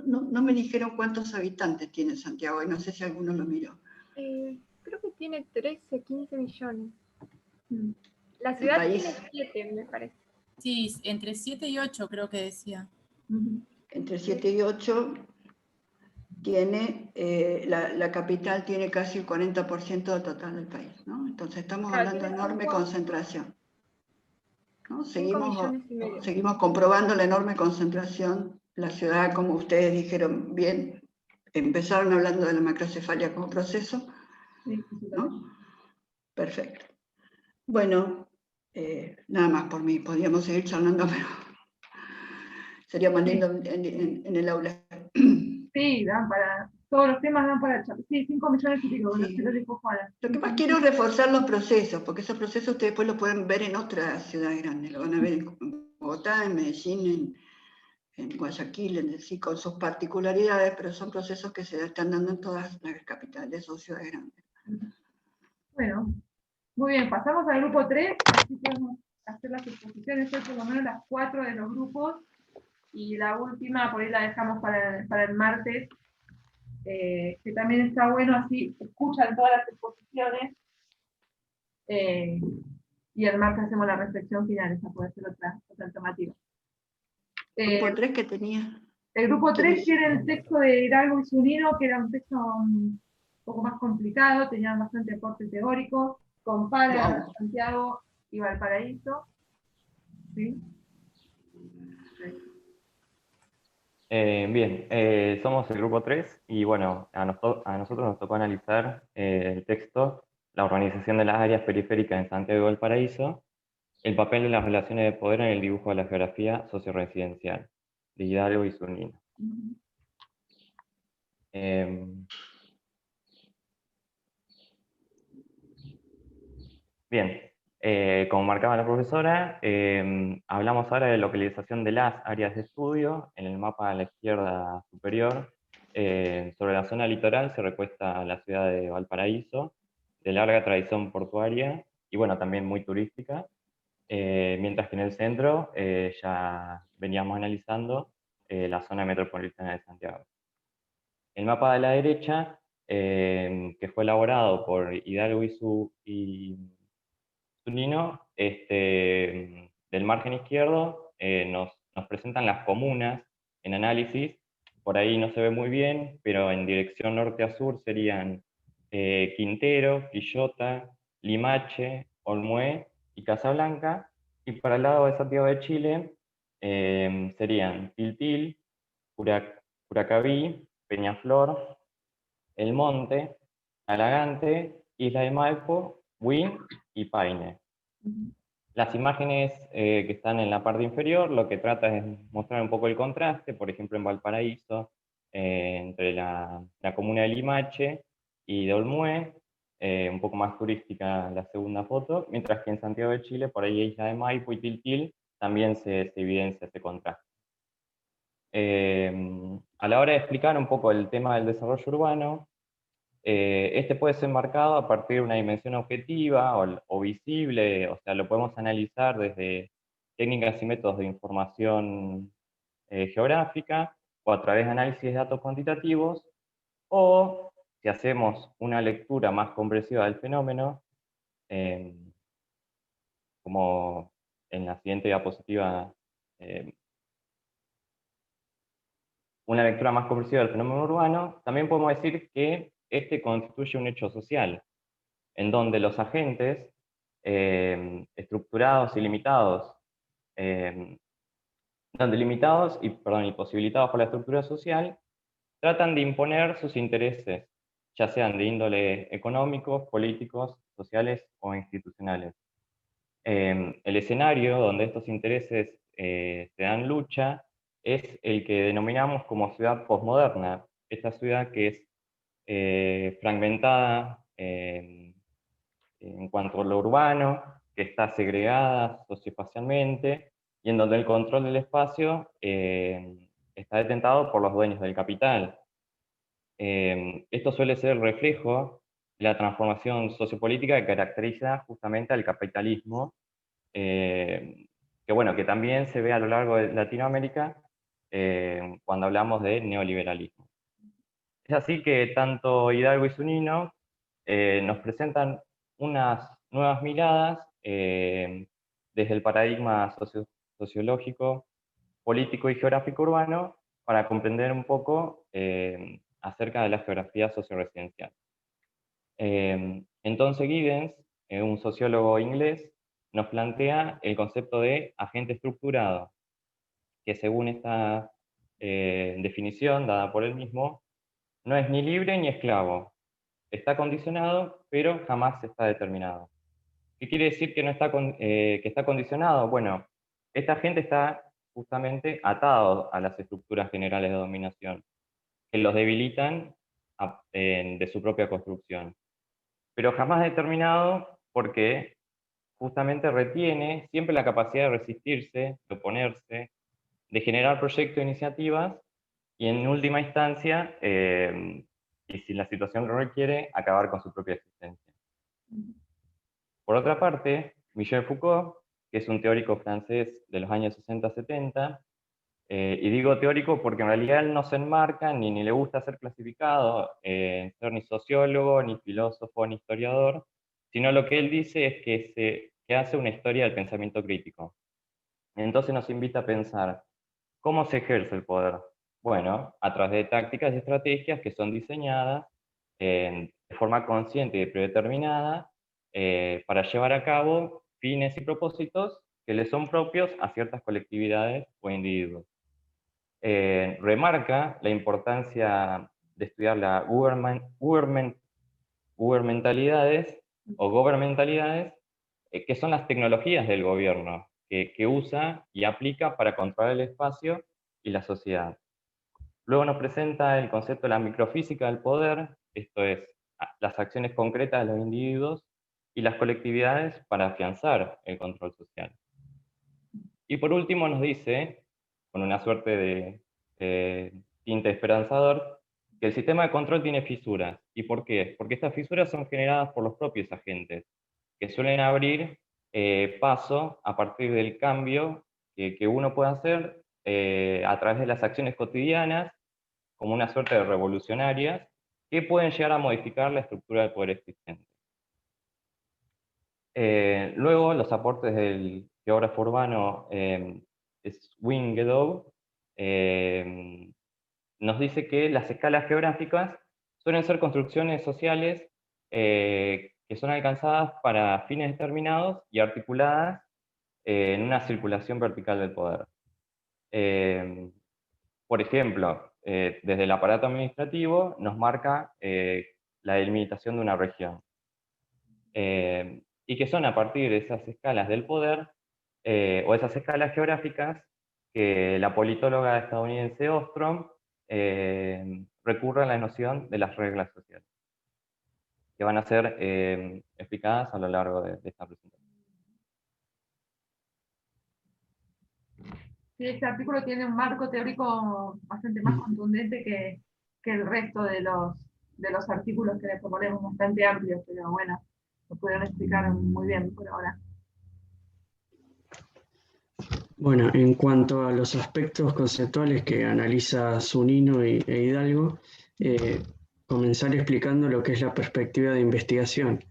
No me dijeron cuántos habitantes tiene Santiago, y no sé si alguno lo miró. Creo que tiene 13, 15 millones. La ciudad tiene 7, me parece. Sí, entre 7 y 8 creo que decía. Entre 7 y 8 tiene, la capital tiene casi el 40% del total del país, ¿no? Entonces estamos hablando de enorme concentración, ¿no? Seguimos comprobando la enorme concentración. La ciudad, como ustedes dijeron bien, empezaron hablando de la macrocefalia como proceso, ¿no? Perfecto. Bueno, nada más por mí, podríamos seguir charlando, pero sería más lindo en el aula. Sí, dan para, todos los temas dan para charlar. Sí, 5 millones y pico, bueno, Sí. se lo dijo Juana. Lo que más quiero es reforzar los procesos, porque esos procesos ustedes después los pueden ver en otras ciudades grandes, lo van a ver en Bogotá, en Medellín, en Guayaquil, sí, con sus particularidades, pero son procesos que se están dando en todas las capitales o ciudades grandes. Bueno, muy bien, pasamos al grupo 3, así podemos hacer las exposiciones hoy por lo menos las 4 de los grupos, y la última por ahí la dejamos para el martes, que también está bueno, así escuchan todas las exposiciones, y el martes hacemos la reflexión final, esa puede ser otra alternativa. ¿Grupo 3 que tenía? El grupo 3 tiene el texto de Hidalgo y Zunino, que era un texto un poco más complicado, tenían bastante aporte teórico, compara Santiago y Valparaíso. ¿Sí? Bien, somos el grupo 3 y bueno, a nosotros nos tocó analizar el texto, la organización de las áreas periféricas en Santiago y Valparaíso, el papel de las relaciones de poder en el dibujo de la geografía socio-residencial de Hidalgo y Zunino. Bien, como marcaba la profesora, hablamos ahora de localización de las áreas de estudio. En el mapa a la izquierda superior, sobre la zona litoral se recuesta la ciudad de Valparaíso, de larga tradición portuaria y bueno, también muy turística. mientras que en el centro ya veníamos analizando la zona metropolitana de Santiago. El mapa de la derecha, que fue elaborado por Hidalgo y Zunino, del margen izquierdo, nos presentan las comunas en análisis. Por ahí no se ve muy bien, pero en dirección norte a sur serían Quintero, Quillota, Limache, Olmué y Casablanca. Y para el lado de Santiago de Chile serían Tiltil, Curacaví, Peñaflor, El Monte, Alagante, Isla de Maipo, Buin y Paine. Las imágenes que están en la parte inferior lo que trata es mostrar un poco el contraste, por ejemplo en Valparaíso, entre la comuna de Limache y de Olmué, un poco más turística la segunda foto, mientras que en Santiago de Chile, por ahí Isla de Maipo y Tiltil, también se evidencia ese contraste. A la hora de explicar un poco el tema del desarrollo urbano, este puede ser marcado a partir de una dimensión objetiva o visible, o sea, lo podemos analizar desde técnicas y métodos de información geográfica, o a través de análisis de datos cuantitativos, o si hacemos una lectura más comprensiva del fenómeno, como en la siguiente diapositiva, una lectura más comprensiva del fenómeno urbano, también podemos decir que este constituye un hecho social, en donde los agentes estructurados y limitados, delimitados y posibilitados por la estructura social, tratan de imponer sus intereses, ya sean de índole económicos, políticos, sociales o institucionales. El escenario donde estos intereses se dan lucha es el que denominamos como ciudad postmoderna, esta ciudad que es fragmentada en cuanto a lo urbano, que está segregada socioespacialmente, y en donde el control del espacio está detentado por los dueños del capital. Esto suele ser el reflejo de la transformación sociopolítica que caracteriza justamente al capitalismo, que también se ve a lo largo de Latinoamérica cuando hablamos de neoliberalismo. Es así que tanto Hidalgo y Zunino nos presentan unas nuevas miradas desde el paradigma sociológico, político y geográfico urbano para comprender un poco acerca de la geografía socioresidencial. Entonces Giddens, un sociólogo inglés, nos plantea el concepto de agente estructurado, que según esta definición dada por él mismo, no es ni libre ni esclavo. Está condicionado, pero jamás está determinado. ¿Qué quiere decir que, que está condicionado? Bueno, esta agente está justamente atado a las estructuras generales de dominación, que los debilitan de su propia construcción. Pero jamás determinado porque justamente retiene siempre la capacidad de resistirse, de oponerse, de generar proyectos e iniciativas, y en última instancia, y si la situación lo requiere, acabar con su propia existencia. Por otra parte, Michel Foucault, que es un teórico francés de los años 60-70, y digo teórico porque en realidad él no se enmarca ni le gusta ser clasificado, ser ni sociólogo, ni filósofo, ni historiador, sino lo que él dice es que hace una historia del pensamiento crítico. Entonces nos invita a pensar, ¿cómo se ejerce el poder? Bueno, a través de tácticas y estrategias que son diseñadas de forma consciente y predeterminada para llevar a cabo fines y propósitos que le son propios a ciertas colectividades o individuos. Remarca la importancia de estudiar las gubernamentalidades, que son las tecnologías del gobierno, que usa y aplica para controlar el espacio y la sociedad. Luego nos presenta el concepto de la microfísica del poder, esto es, las acciones concretas de los individuos y las colectividades para afianzar el control social. Y por último nos dice, con una suerte de tinte esperanzador, que el sistema de control tiene fisuras. ¿Y por qué? Porque estas fisuras son generadas por los propios agentes, que suelen abrir paso a partir del cambio que uno puede hacer a través de las acciones cotidianas, como una suerte de revolucionarias, que pueden llegar a modificar la estructura del poder existente. Luego, los aportes del geógrafo urbano Swingedow nos dice que las escalas geográficas suelen ser construcciones sociales que son alcanzadas para fines determinados y articuladas en una circulación vertical del poder. Por ejemplo, desde el aparato administrativo nos marca la delimitación de una región. Y que son a partir de esas escalas del poder, o esas escalas geográficas, que la politóloga estadounidense Ostrom recurre a la noción de las reglas sociales, que van a ser explicadas a lo largo de esta presentación. Sí, este artículo tiene un marco teórico bastante más contundente que el resto de los artículos que le proponemos, bastante amplios, pero bueno, lo pudieron explicar muy bien por ahora. Bueno, en cuanto a los aspectos conceptuales que analiza Zunino e Hidalgo, comenzar explicando lo que es la perspectiva de investigación,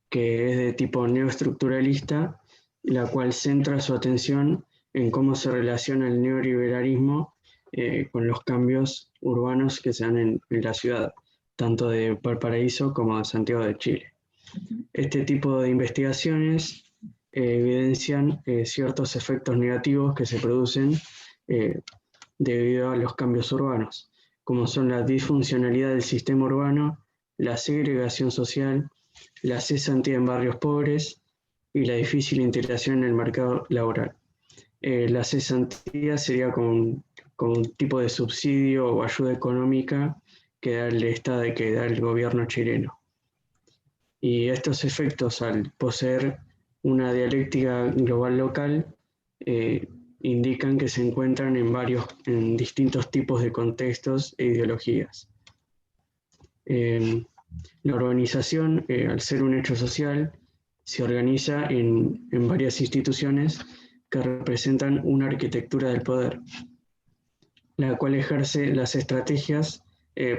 que es de tipo neoestructuralista, la cual centra su atención en cómo se relaciona el neoliberalismo con los cambios urbanos que se dan en la ciudad, tanto de Valparaíso como de Santiago de Chile. Este tipo de investigaciones evidencian ciertos efectos negativos que se producen debido a los cambios urbanos, como son la disfuncionalidad del sistema urbano, la segregación social, la cesantía en barrios pobres y la difícil integración en el mercado laboral. La cesantía sería como un tipo de subsidio o ayuda económica que da el Estado y que da el gobierno chileno. Y estos efectos, al poseer una dialéctica global local, indican que se encuentran en distintos tipos de contextos e ideologías. La urbanización, al ser un hecho social, se organiza en varias instituciones que representan una arquitectura del poder, la cual ejerce las estrategias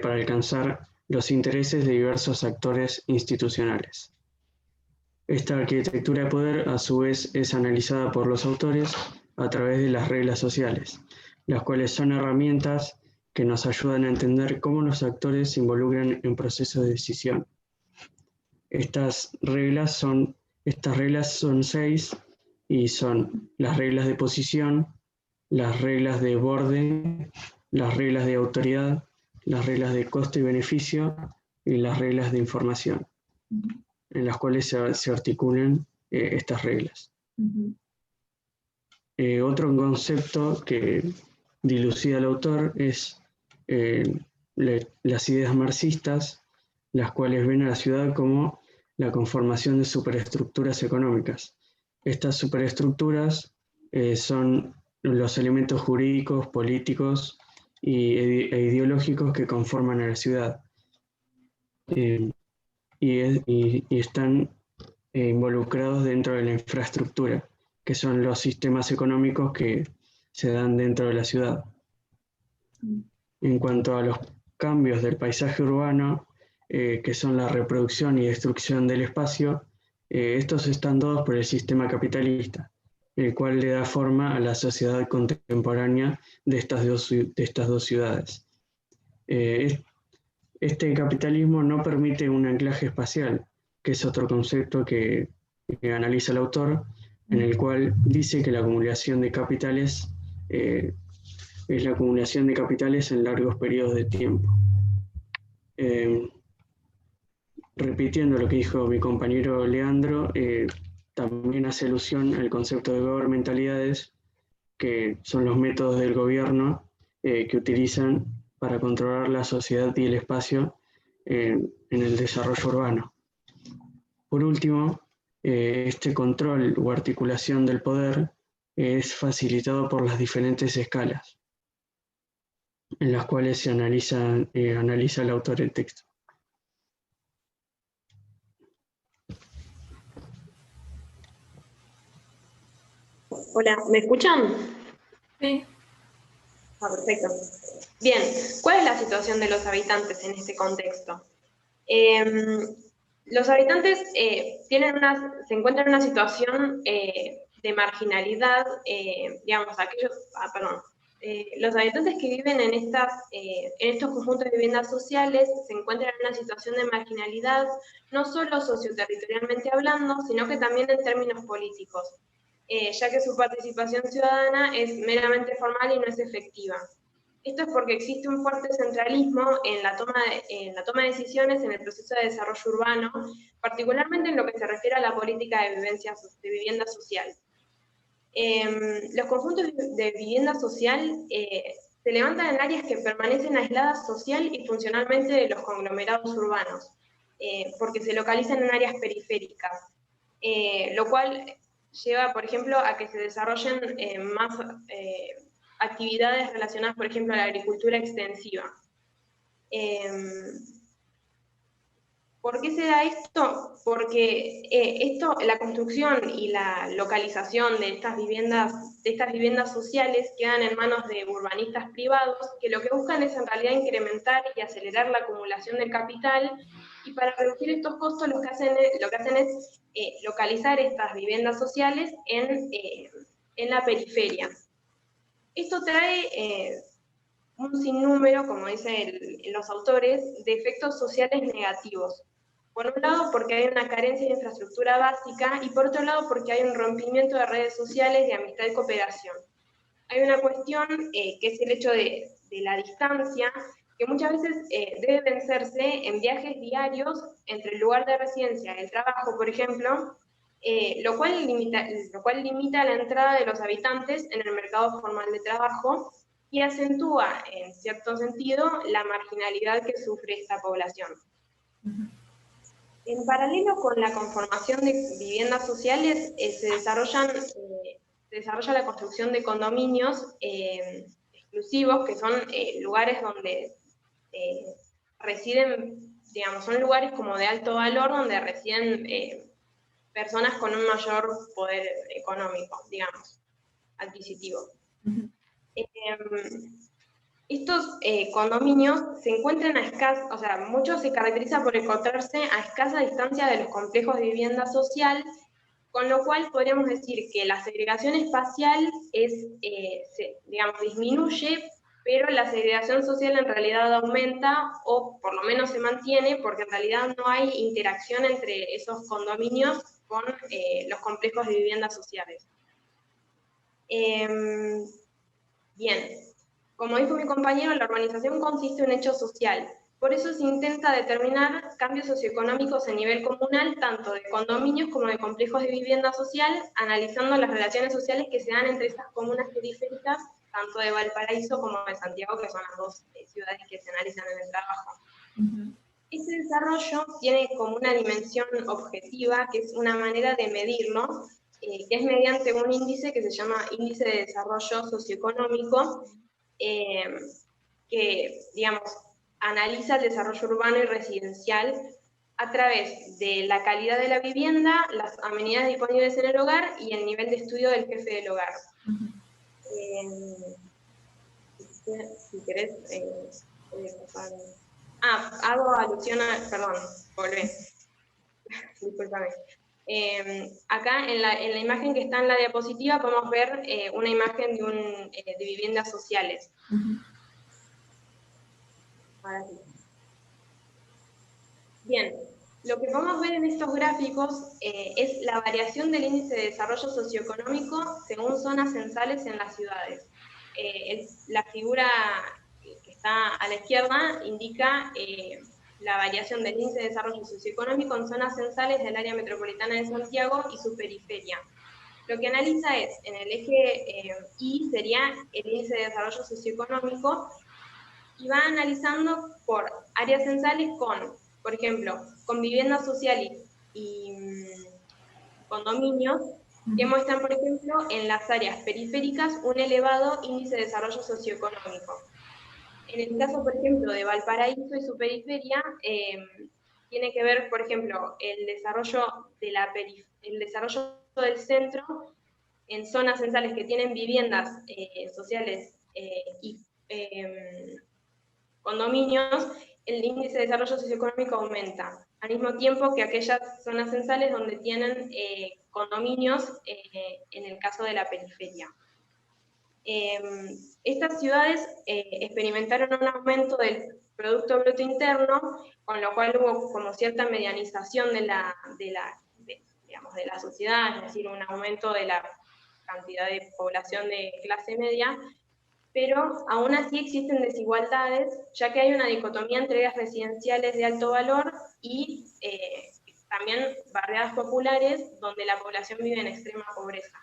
para alcanzar los intereses de diversos actores institucionales. Esta arquitectura de poder, a su vez, es analizada por los autores a través de las reglas sociales, las cuales son herramientas que nos ayudan a entender cómo los actores se involucran en procesos de decisión. Estas reglas son 6 y son las reglas de posición, las reglas de borde, las reglas de autoridad, las reglas de costo y beneficio y las reglas de información, en las cuales se articulan estas reglas. Otro concepto que dilucida el autor es las ideas marxistas, las cuales ven a la ciudad como la conformación de superestructuras económicas. Estas superestructuras son los elementos jurídicos, políticos e ideológicos que conforman a la ciudad. Y están involucrados dentro de la infraestructura, que son los sistemas económicos que se dan dentro de la ciudad. En cuanto a los cambios del paisaje urbano, que son la reproducción y destrucción del espacio, estos están dados por el sistema capitalista, el cual le da forma a la sociedad contemporánea de estas dos ciudades. Este capitalismo no permite un anclaje espacial, que es otro concepto que analiza el autor, en el cual dice que la acumulación de capitales es la acumulación de capitales en largos periodos de tiempo. Repitiendo lo que dijo mi compañero Leandro, también hace alusión al concepto de gobernamentalidades, que son los métodos del gobierno que utilizan para controlar la sociedad y el espacio en el desarrollo urbano. Por último, este control o articulación del poder es facilitado por las diferentes escalas en las cuales se analiza el autor el texto. Hola, ¿me escuchan? Sí. Ah, perfecto. Bien, ¿cuál es la situación de los habitantes en este contexto? Los habitantes se encuentran en una situación de marginalidad, digamos, los habitantes que viven en estos conjuntos de viviendas sociales se encuentran en una situación de marginalidad, no solo socioterritorialmente hablando, sino que también en términos políticos, ya que su participación ciudadana es meramente formal y no es efectiva. Esto es porque existe un fuerte centralismo en la toma de decisiones en el proceso de desarrollo urbano, particularmente en lo que se refiere a la política de vivienda social. Los conjuntos de vivienda social se levantan en áreas que permanecen aisladas social y funcionalmente de los conglomerados urbanos, porque se localizan en áreas periféricas, lo cual lleva, por ejemplo, a que se desarrollen más actividades relacionadas, por ejemplo, a la agricultura extensiva. ¿Por qué se da esto? Porque la construcción y la localización de estas viviendas sociales quedan en manos de urbanistas privados que lo que buscan es en realidad incrementar y acelerar la acumulación del capital, y para reducir estos costos lo que hacen es localizar estas viviendas sociales en la periferia. Esto trae un sinnúmero, como dicen los autores, de efectos sociales negativos. Por un lado, porque hay una carencia de infraestructura básica, y por otro lado, porque hay un rompimiento de redes sociales de amistad y cooperación. Hay una cuestión que es el hecho de la distancia, que muchas veces debe vencerse en viajes diarios entre el lugar de residencia y el trabajo, por ejemplo, lo cual limita la entrada de los habitantes en el mercado formal de trabajo y acentúa, en cierto sentido, la marginalidad que sufre esta población. En paralelo con la conformación de viviendas sociales, se desarrolla la construcción de condominios exclusivos, que son lugares donde residen, digamos, son lugares como de alto valor, donde residen personas con un mayor poder económico, digamos, adquisitivo. Estos condominios se encuentran muchos se caracterizan por encontrarse a escasa distancia de los complejos de vivienda social, con lo cual podríamos decir que la segregación espacial disminuye, pero la segregación social en realidad aumenta, o por lo menos se mantiene, porque en realidad no hay interacción entre esos condominios con los complejos de viviendas sociales. Bien. Como dijo mi compañero, la urbanización consiste en un hecho social. Por eso se intenta determinar cambios socioeconómicos a nivel comunal, tanto de condominios como de complejos de vivienda social, analizando las relaciones sociales que se dan entre esas comunas periféricas, tanto de Valparaíso como de Santiago, que son las dos ciudades que se analizan en el trabajo. Este desarrollo tiene como una dimensión objetiva, que es una manera de medirlo, que es mediante un índice que se llama Índice de Desarrollo Socioeconómico, que, digamos, analiza el desarrollo urbano y residencial a través de la calidad de la vivienda, las amenidades disponibles en el hogar y el nivel de estudio del jefe del hogar. Si querés, hago alusión a... Perdón, volvé. Discúlpame. Acá en la imagen que está en la diapositiva podemos ver una imagen de viviendas sociales. Ahora sí. Bien, lo que podemos ver en estos gráficos es la variación del índice de desarrollo socioeconómico según zonas censales en las ciudades. La figura que está a la izquierda indica la variación del índice de desarrollo socioeconómico en zonas censales del área metropolitana de Santiago y su periferia. Lo que analiza es, en el eje Y sería el índice de desarrollo socioeconómico, y va analizando por áreas censales por ejemplo, con vivienda social y condominios, que muestran, por ejemplo, en las áreas periféricas un elevado índice de desarrollo socioeconómico. En el caso, por ejemplo, de Valparaíso y su periferia, tiene que ver, por ejemplo, el desarrollo del centro en zonas censales que tienen viviendas sociales y condominios, el índice de desarrollo socioeconómico aumenta, al mismo tiempo que aquellas zonas censales donde tienen condominios, en el caso de la periferia. Estas ciudades experimentaron un aumento del Producto Bruto Interno, con lo cual hubo como cierta medianización de la sociedad, es decir, un aumento de la cantidad de población de clase media, pero aún así existen desigualdades, ya que hay una dicotomía entre áreas residenciales de alto valor y también barriadas populares, donde la población vive en extrema pobreza.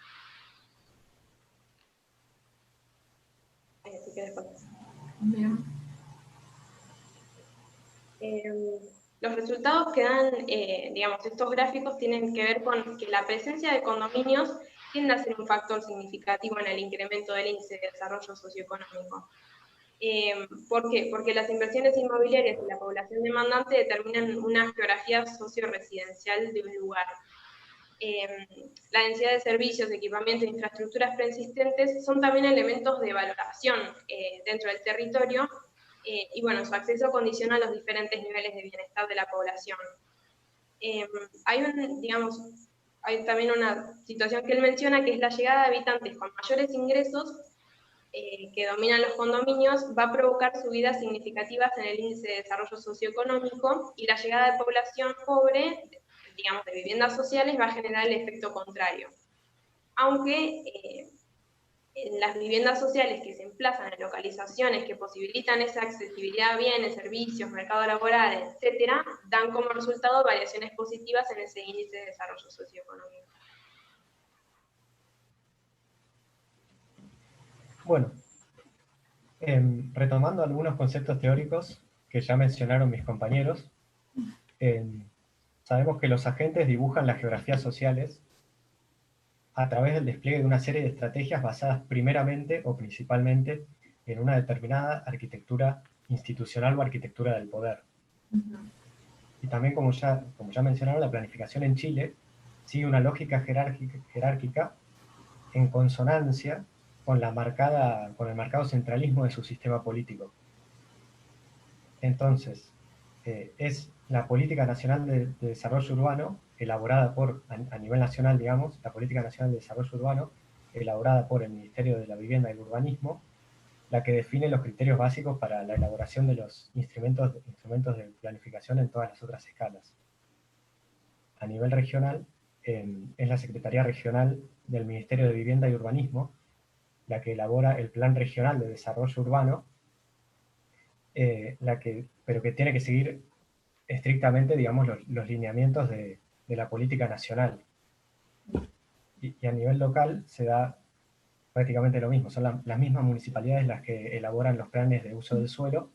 Así que después. Bien. Los resultados que dan, estos gráficos tienen que ver con que la presencia de condominios tiende a ser un factor significativo en el incremento del índice de desarrollo socioeconómico. ¿Por qué? Porque las inversiones inmobiliarias y la población demandante determinan una geografía socio-residencial de un lugar. La densidad de servicios, equipamientos e infraestructuras preexistentes son también elementos de valoración dentro del territorio, y bueno, su acceso condiciona los diferentes niveles de bienestar de la población. Hay también una situación que él menciona, que es la llegada de habitantes con mayores ingresos que dominan los condominios, va a provocar subidas significativas en el índice de desarrollo socioeconómico, y la llegada de población pobre, de viviendas sociales, va a generar el efecto contrario. Aunque en las viviendas sociales que se emplazan en localizaciones que posibilitan esa accesibilidad a bienes, servicios, mercado laboral, etcétera, dan como resultado variaciones positivas en ese índice de desarrollo socioeconómico. Bueno, retomando algunos conceptos teóricos que ya mencionaron mis compañeros, sabemos que los agentes dibujan las geografías sociales a través del despliegue de una serie de estrategias basadas primeramente o principalmente en una determinada arquitectura institucional o arquitectura del poder. Y también, como ya mencionaron, la planificación en Chile sigue una lógica jerárquica en consonancia con el marcado centralismo de su sistema político. Entonces, es la Política Nacional de Desarrollo Urbano, elaborada a nivel nacional, digamos, la Política Nacional de Desarrollo Urbano, elaborada por el Ministerio de la Vivienda y el Urbanismo, la que define los criterios básicos para la elaboración de los instrumentos de planificación en todas las otras escalas. A nivel regional, es la Secretaría Regional del Ministerio de Vivienda y Urbanismo la que elabora el Plan Regional de Desarrollo Urbano, pero que tiene que seguir estrictamente, digamos, los lineamientos de la política nacional. Y a nivel local se da prácticamente lo mismo, son las mismas municipalidades las que elaboran los planes de uso del suelo,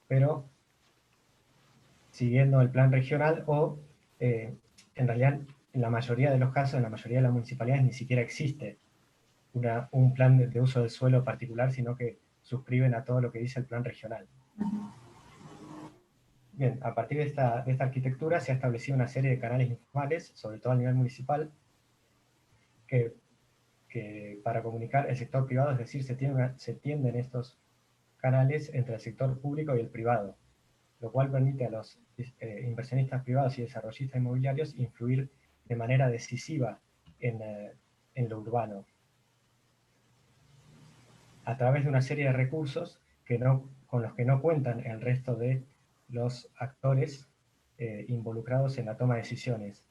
pero siguiendo el plan regional, o en realidad en la mayoría de los casos, en la mayoría de las municipalidades ni siquiera existe un plan de uso del suelo particular, sino que suscriben a todo lo que dice el plan regional. Bien, a partir de esta arquitectura se ha establecido una serie de canales informales, sobre todo a nivel municipal, que para comunicar el sector privado, es decir, se tienden estos canales entre el sector público y el privado, lo cual permite a los inversionistas privados y desarrollistas inmobiliarios influir de manera decisiva en lo urbano, a través de una serie de recursos con los que no cuentan el resto de los actores involucrados en la toma de decisiones,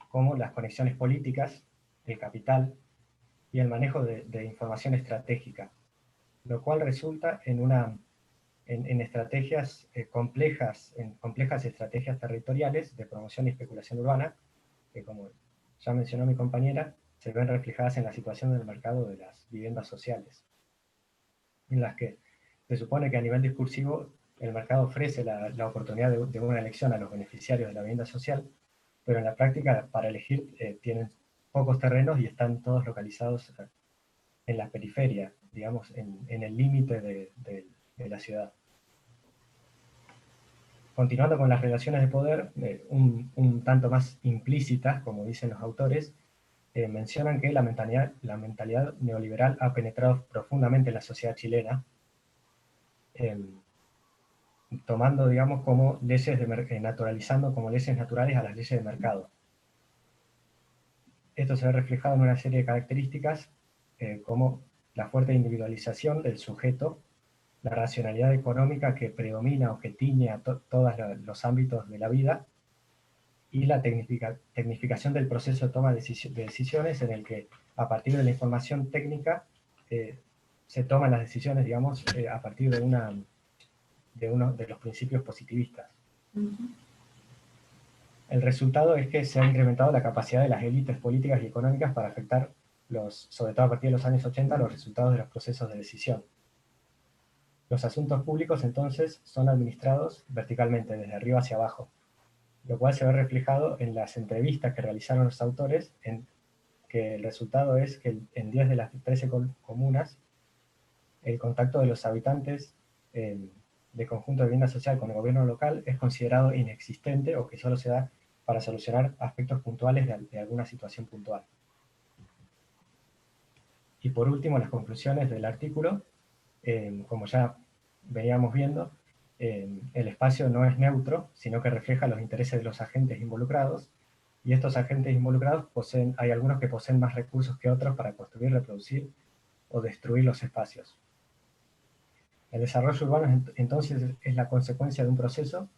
como las conexiones políticas, el capital y el manejo de información estratégica, lo cual resulta en estrategias complejas estrategias territoriales de promoción y especulación urbana, que, como ya mencionó mi compañera, se ven reflejadas en la situación del mercado de las viviendas sociales, en las que se supone que a nivel discursivo el mercado ofrece la oportunidad de una elección a los beneficiarios de la vivienda social, pero en la práctica, para elegir, tienen pocos terrenos y están todos localizados en la periferia, digamos, en el límite de la ciudad. Continuando con las relaciones de poder, un tanto más implícitas, como dicen los autores, mencionan que la mentalidad neoliberal ha penetrado profundamente en la sociedad chilena, tomando, digamos, como leyes naturalizando como leyes naturales a las leyes de mercado. Esto se ve reflejado en una serie de características como la fuerte individualización del sujeto, la racionalidad económica que predomina o que tiñe a todos los ámbitos de la vida, y la tecnificación del proceso de toma de decisiones, en el que a partir de la información técnica se toman las decisiones, digamos, a partir de uno de los principios positivistas. El resultado es que se ha incrementado la capacidad de las élites políticas y económicas para afectar, sobre todo a partir de los años 80, los resultados de los procesos de decisión. Los asuntos públicos, entonces, son administrados verticalmente, desde arriba hacia abajo, lo cual se ve reflejado en las entrevistas que realizaron los autores, en que el resultado es que en 10 de las 13 comunas, el contacto de los habitantes de conjunto de vivienda social con el gobierno local es considerado inexistente, o que solo se da para solucionar aspectos puntuales de alguna situación puntual. Y por último, las conclusiones del artículo, como ya veníamos viendo, el espacio no es neutro, sino que refleja los intereses de los agentes involucrados, y estos agentes involucrados hay algunos que poseen más recursos que otros para construir, reproducir o destruir los espacios. El desarrollo urbano entonces es la consecuencia de un proceso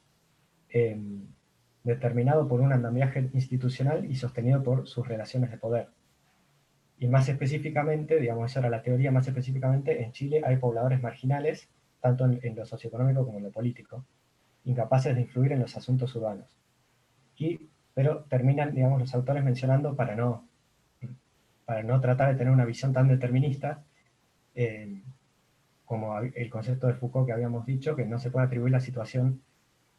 determinado por un andamiaje institucional y sostenido por sus relaciones de poder. Y más específicamente, digamos, esa era la teoría, más específicamente en Chile hay pobladores marginales, tanto en lo socioeconómico como en lo político, incapaces de influir en los asuntos urbanos. Pero terminan, digamos, los autores mencionando, para no tratar de tener una visión tan determinista, como el concepto de Foucault que habíamos dicho, que no se puede atribuir la situación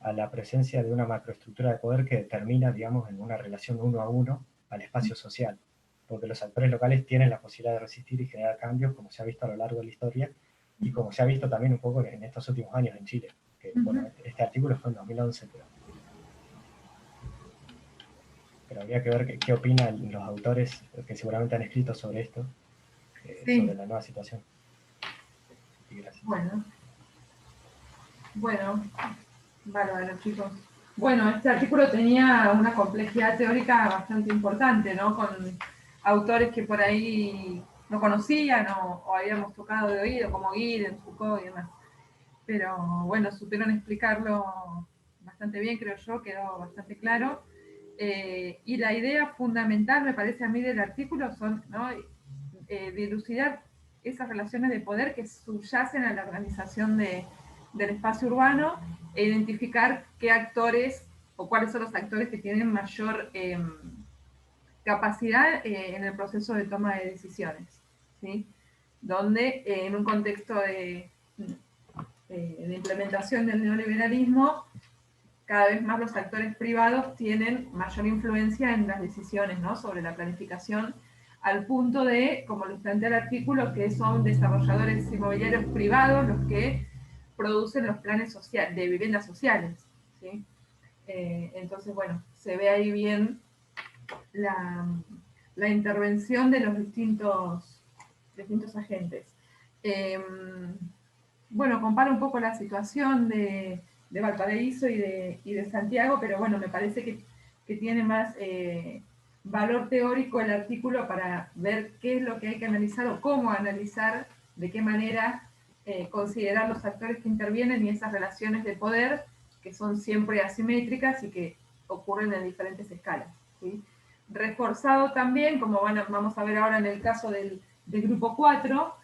a la presencia de una macroestructura de poder que determina, digamos, en una relación uno a uno al espacio social, porque los actores locales tienen la posibilidad de resistir y generar cambios, como se ha visto a lo largo de la historia, y como se ha visto también un poco en estos últimos años en Chile. Que, bueno, este artículo fue en 2011, pero habría que ver qué opinan los autores que seguramente han escrito sobre esto, sobre la nueva situación. Y gracias. Bueno, bárbaro, chicos. Bueno, este artículo tenía una complejidad teórica bastante importante, ¿no? Con autores que por ahí no conocían o habíamos tocado de oído, como Guiden, Foucault y demás. Pero bueno, supieron explicarlo bastante bien, creo yo, quedó bastante claro. Y la idea fundamental, me parece a mí, del artículo son, ¿no?, dilucidar esas relaciones de poder que subyacen a la organización del espacio urbano, e identificar qué actores o cuáles son los actores que tienen mayor capacidad en el proceso de toma de decisiones, ¿sí? Donde en un contexto de implementación del neoliberalismo, cada vez más los actores privados tienen mayor influencia en las decisiones, ¿no?, sobre la planificación, al punto de, como les plantea el artículo, que son desarrolladores inmobiliarios privados los que producen los planes de viviendas sociales, ¿sí? Entonces, bueno, se ve ahí bien la intervención de los distintos agentes. Bueno, comparo un poco la situación de Valparaíso y de Santiago, pero bueno, me parece que tiene más valor teórico el artículo para ver qué es lo que hay que analizar o cómo analizar, de qué manera considerar los actores que intervienen y esas relaciones de poder que son siempre asimétricas y que ocurren en diferentes escalas, ¿sí? Reforzado también, como vamos a ver ahora en el caso del grupo 4,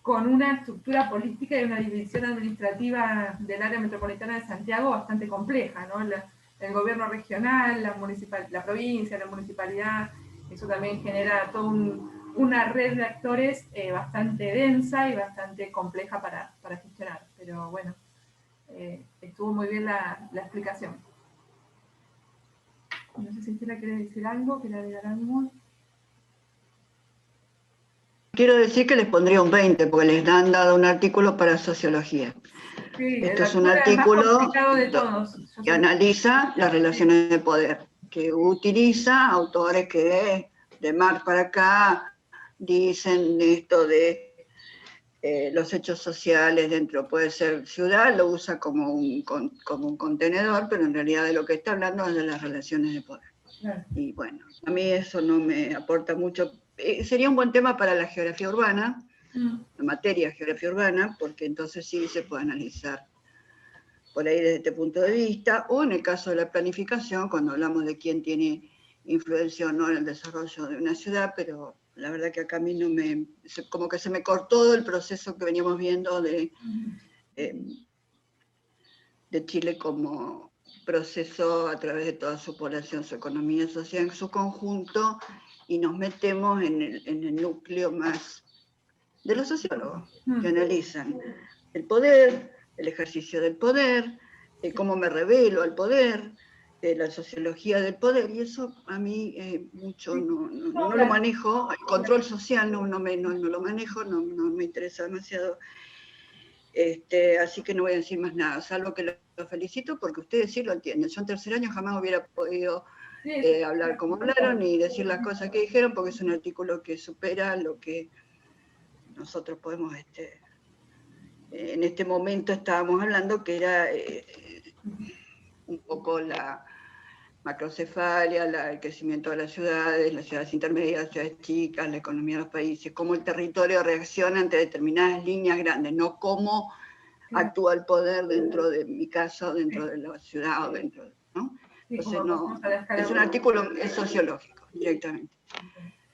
con una estructura política y una división administrativa del área metropolitana de Santiago bastante compleja, ¿no? El gobierno regional, la provincia, la municipalidad, eso también genera toda una red de actores bastante densa y bastante compleja para gestionar. Pero bueno, estuvo muy bien la explicación. No sé si Estela quiere decir algo, quiere agregar algo. Quiero decir que les pondría un 20, porque les han dado un artículo para sociología. Sí, esto es un artículo que analiza las relaciones de poder. que utiliza autores que de mar para acá dicen esto de los hechos sociales dentro, puede ser ciudad, lo usa como un contenedor, pero en realidad de lo que está hablando es de las relaciones de poder. Claro. Y bueno, a mí eso no me aporta mucho. Sería un buen tema para la geografía urbana, la materia de geografía urbana, porque entonces sí se puede analizar por ahí desde este punto de vista, o en el caso de la planificación, cuando hablamos de quién tiene influencia o no en el desarrollo de una ciudad, pero la verdad que acá a mí no me, como que se me cortó el proceso que veníamos viendo de Chile como proceso a través de toda su población, su economía social en su conjunto, y nos metemos en el núcleo más de los sociólogos, que analizan el poder, el ejercicio del poder, cómo me revelo al poder, la sociología del poder, y eso a mí mucho no lo manejo, el control social no lo manejo, no me interesa demasiado, así que no voy a decir más nada, salvo que lo felicito porque ustedes sí lo entienden. Yo en tercer año jamás hubiera podido hablar como hablaron y decir las cosas que dijeron, porque es un artículo que supera lo que nosotros podemos, en este momento estábamos hablando, que era un poco la macrocefalia, el crecimiento de las ciudades intermedias, las ciudades chicas, la economía de los países, cómo el territorio reacciona ante determinadas líneas grandes, no cómo actúa el poder dentro de mi caso, dentro de la ciudad o dentro de, ¿no? Entonces no, es un artículo sociológico directamente.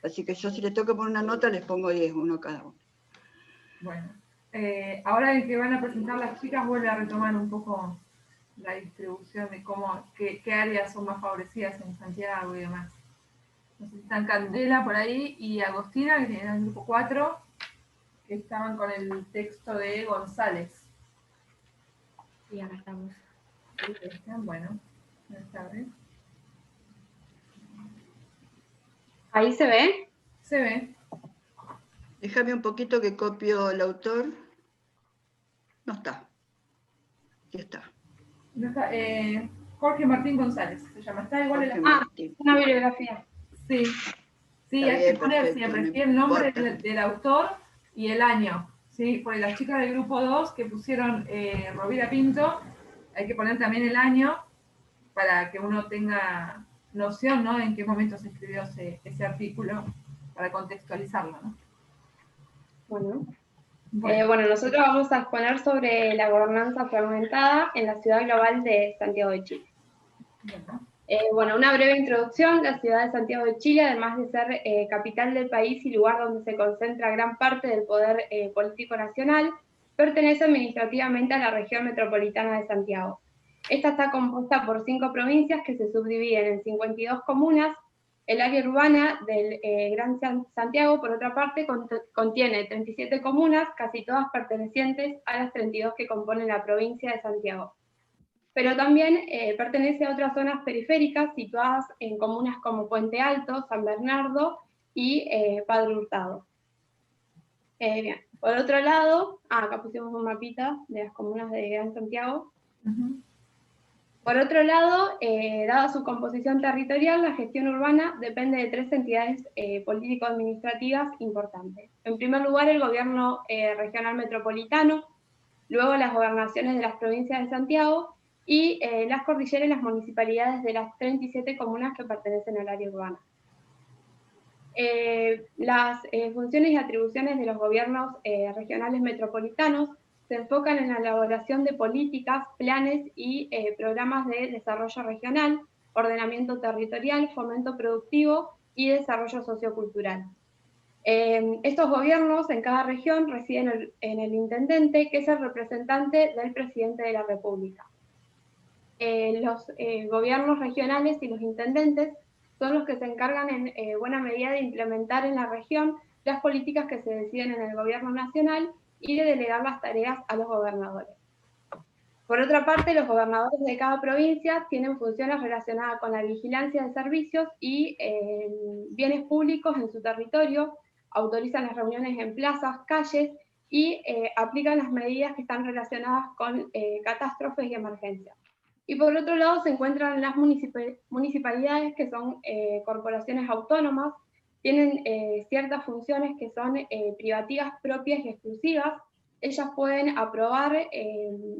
Así que yo si les tengo que poner una nota les pongo 10, uno cada uno. Bueno, ahora que van a presentar las chicas vuelve a retomar un poco la distribución de qué áreas son más favorecidas en Santiago y demás. Entonces están Candela por ahí y Agostina, que tienen el grupo 4, que estaban con el texto de González. Y acá estamos. Sí, están, bueno, buenas tardes. ¿Ahí se ve? Se ve. Déjame un poquito que copio el autor. No está. Aquí está. No está, Jorge Martín González se llama. Está igual en la... una bibliografía. Sí. Sí, hay que poner siempre el nombre del autor y el año. ¿Sí? Porque las chicas del grupo 2 que pusieron Rovira Pinto, hay que poner también el año para que uno tenga noción, ¿no?, en qué momento se escribió ese artículo, para contextualizarlo, ¿no? Bueno, nosotros vamos a exponer sobre la gobernanza fragmentada en la ciudad global de Santiago de Chile. Bueno, una breve introducción. La ciudad de Santiago de Chile, además de ser capital del país y lugar donde se concentra gran parte del poder político nacional, pertenece administrativamente a la región metropolitana de Santiago. Esta está compuesta por 5 provincias que se subdividen en 52 comunas. El área urbana del Gran Santiago, por otra parte, contiene 37 comunas, casi todas pertenecientes a las 32 que componen la provincia de Santiago. Pero también pertenece a otras zonas periféricas situadas en comunas como Puente Alto, San Bernardo y Padre Hurtado. Bien, por otro lado, acá pusimos un mapita de las comunas de Gran Santiago. Por otro lado, dada su composición territorial, la gestión urbana depende de 3 entidades político-administrativas importantes. En primer lugar, el gobierno regional metropolitano, luego las gobernaciones de las provincias de Santiago y las cordilleras y las municipalidades de las 37 comunas que pertenecen al área urbana. Las funciones y atribuciones de los gobiernos regionales metropolitanos se enfocan en la elaboración de políticas, planes y programas de desarrollo regional, ordenamiento territorial, fomento productivo y desarrollo sociocultural. Estos gobiernos en cada región residen en el intendente, que es el representante del presidente de la República. Los gobiernos regionales y los intendentes son los que se encargan en buena medida de implementar en la región las políticas que se deciden en el gobierno nacional y de delegar las tareas a los gobernadores. Por otra parte, los gobernadores de cada provincia tienen funciones relacionadas con la vigilancia de servicios y bienes públicos en su territorio, autorizan las reuniones en plazas, calles y aplican las medidas que están relacionadas con catástrofes y emergencias. Y por otro lado se encuentran las municipalidades, que son corporaciones autónomas, tienen ciertas funciones que son privativas propias y exclusivas. Ellas pueden aprobar,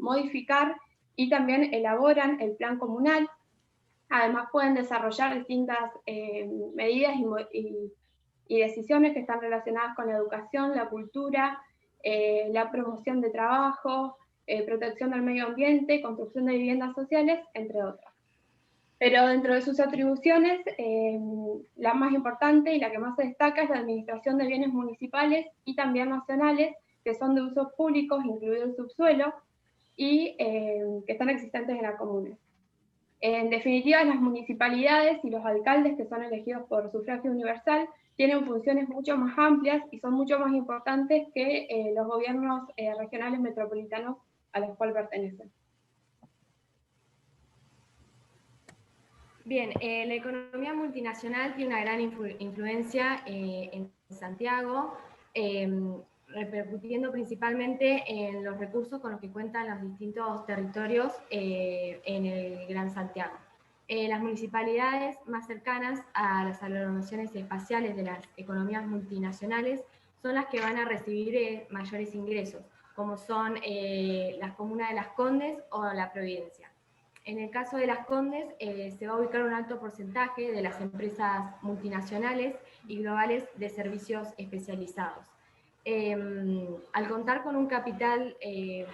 modificar y también elaboran el plan comunal. Además pueden desarrollar distintas medidas y decisiones que están relacionadas con la educación, la cultura, la promoción de trabajo, protección del medio ambiente, construcción de viviendas sociales, entre otras. Pero dentro de sus atribuciones, la más importante y la que más se destaca es la administración de bienes municipales y también nacionales, que son de usos públicos, incluido el subsuelo, y que están existentes en la comuna. En definitiva, las municipalidades y los alcaldes, que son elegidos por sufragio universal, tienen funciones mucho más amplias y son mucho más importantes que los gobiernos regionales metropolitanos a los cuales pertenecen. Bien, la economía multinacional tiene una gran influencia en Santiago, repercutiendo principalmente en los recursos con los que cuentan los distintos territorios en el Gran Santiago. Las municipalidades más cercanas a las aglomeraciones espaciales de las economías multinacionales son las que van a recibir mayores ingresos, como son las comunas de Las Condes o La Providencia. En el caso de Las Condes, se va a ubicar un alto porcentaje de las empresas multinacionales y globales de servicios especializados. Al contar con un capital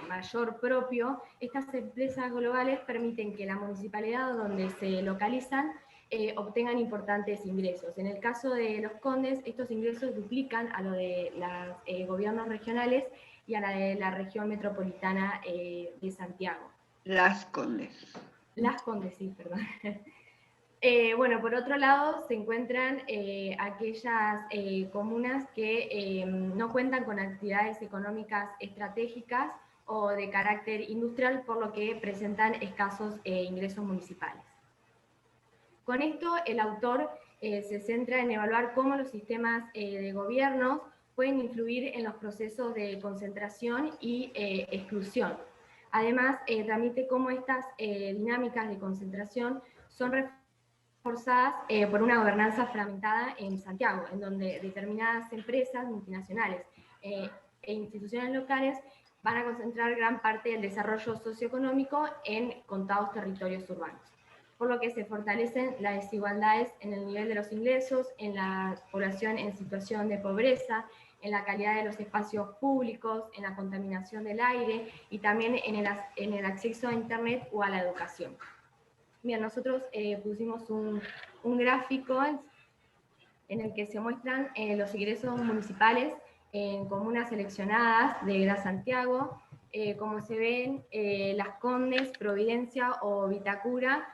mayor propio, estas empresas globales permiten que la municipalidad donde se localizan obtengan importantes ingresos. En el caso de Los Condes, estos ingresos duplican a lo de los gobiernos regionales y a la de la región metropolitana de Santiago. Las Condes. Las Condes, sí, perdón. Bueno, por otro lado, se encuentran aquellas comunas que no cuentan con actividades económicas estratégicas o de carácter industrial, por lo que presentan escasos ingresos municipales. Con esto, el autor se centra en evaluar cómo los sistemas de gobierno pueden influir en los procesos de concentración y exclusión. Además, transmite cómo estas dinámicas de concentración son reforzadas por una gobernanza fragmentada en Santiago, en donde determinadas empresas multinacionales e instituciones locales van a concentrar gran parte del desarrollo socioeconómico en contados territorios urbanos, por lo que se fortalecen las desigualdades en el nivel de los ingresos, en la población en situación de pobreza, en la calidad de los espacios públicos, en la contaminación del aire y también en el acceso a Internet o a la educación. Bien, nosotros pusimos un gráfico en el que se muestran los ingresos municipales en comunas seleccionadas de Gran Santiago. Como se ven, Las Condes, Providencia o Vitacura,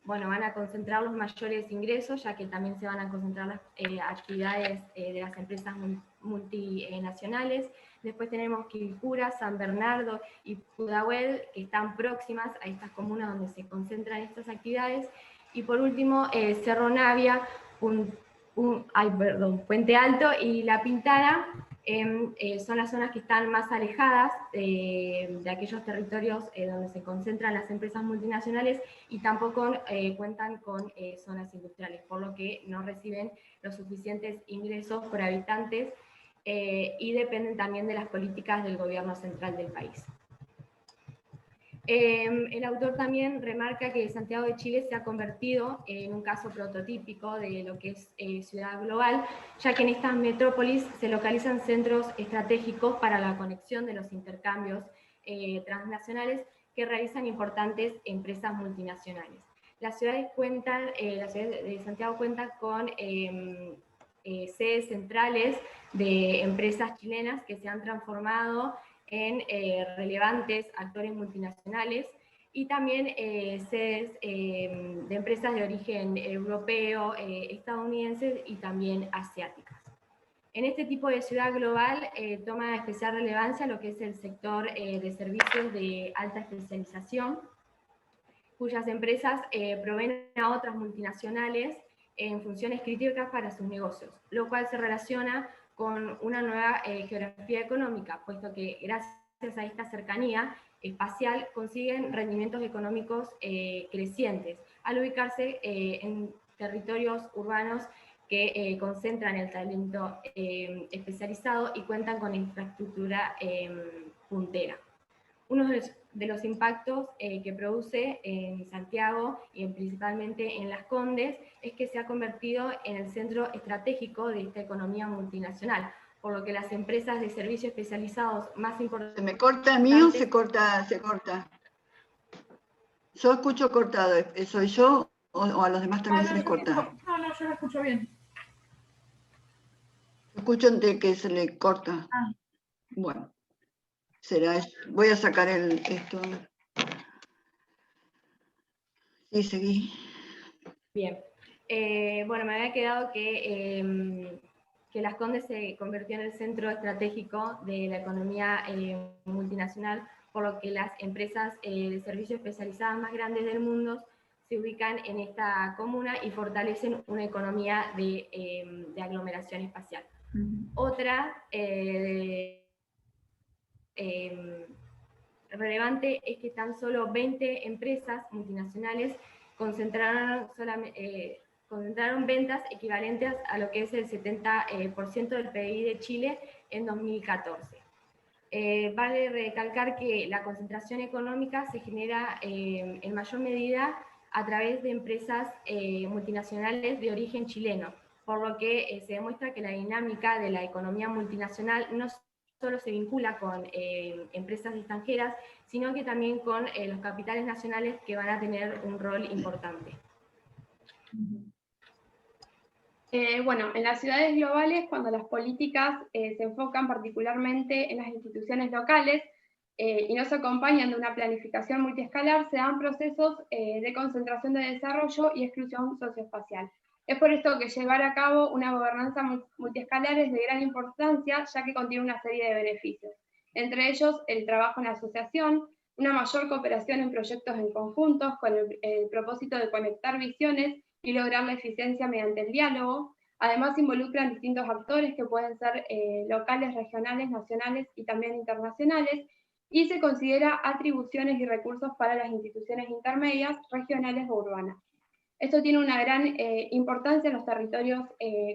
bueno, van a concentrar los mayores ingresos, ya que también se van a concentrar las actividades de las empresas multinacionales. Después tenemos Quilicura, San Bernardo y Pudahuel, que están próximas a estas comunas donde se concentran estas actividades. Y por último, Cerro Navia, Puente Alto y La Pintana, son las zonas que están más alejadas de aquellos territorios donde se concentran las empresas multinacionales y tampoco cuentan con zonas industriales, por lo que no reciben los suficientes ingresos por habitantes y dependen también de las políticas del gobierno central del país. El autor también remarca que Santiago de Chile se ha convertido en un caso prototípico de lo que es ciudad global, ya que en estas metrópolis se localizan centros estratégicos para la conexión de los intercambios transnacionales que realizan importantes empresas multinacionales. La ciudad de Santiago cuenta con sedes centrales de empresas chilenas que se han transformado en relevantes actores multinacionales y también sedes de empresas de origen europeo, estadounidenses y también asiáticas. En este tipo de ciudad global toma especial relevancia lo que es el sector de servicios de alta especialización, cuyas empresas proveen a otras multinacionales en funciones críticas para sus negocios, lo cual se relaciona con una nueva geografía económica, puesto que gracias a esta cercanía espacial consiguen rendimientos económicos crecientes al ubicarse en territorios urbanos que concentran el talento especializado y cuentan con infraestructura puntera. Uno de los impactos que produce en Santiago y principalmente en Las Condes es que se ha convertido en el centro estratégico de esta economía multinacional, por lo que las empresas de servicios especializados más importantes... ¿Se me corta el mío? Se corta. Yo escucho cortado. ¿Soy yo o a los demás también se les corta? No, yo lo escucho bien. Escucho de que se le corta. Bueno, será eso. Voy a sacar esto. Sí, seguí. Bien. Bueno, me había quedado que Las Condes se convirtió en el centro estratégico de la economía multinacional, por lo que las empresas de servicios especializadas más grandes del mundo se ubican en esta comuna y fortalecen una economía de aglomeración espacial. Otra relevante es que tan solo 20 empresas multinacionales concentraron ventas equivalentes a lo que es el 70% del PIB de Chile en 2014. Vale recalcar que la concentración económica se genera en mayor medida a través de empresas multinacionales de origen chileno, por lo que se demuestra que la dinámica de la economía multinacional no solo se vincula con empresas extranjeras, sino que también con los capitales nacionales que van a tener un rol importante. Bueno, en las ciudades globales, cuando las políticas se enfocan particularmente en las instituciones locales y no se acompañan de una planificación multiescalar, se dan procesos de concentración de desarrollo y exclusión socioespacial. Es por esto que llevar a cabo una gobernanza multiescalar es de gran importancia, ya que contiene una serie de beneficios. Entre ellos, el trabajo en asociación, una mayor cooperación en proyectos en conjuntos con el propósito de conectar visiones y lograr la eficiencia mediante el diálogo. Además, involucran distintos actores que pueden ser locales, regionales, nacionales y también internacionales, y se considera atribuciones y recursos para las instituciones intermedias, regionales o urbanas. Esto tiene una gran importancia en los territorios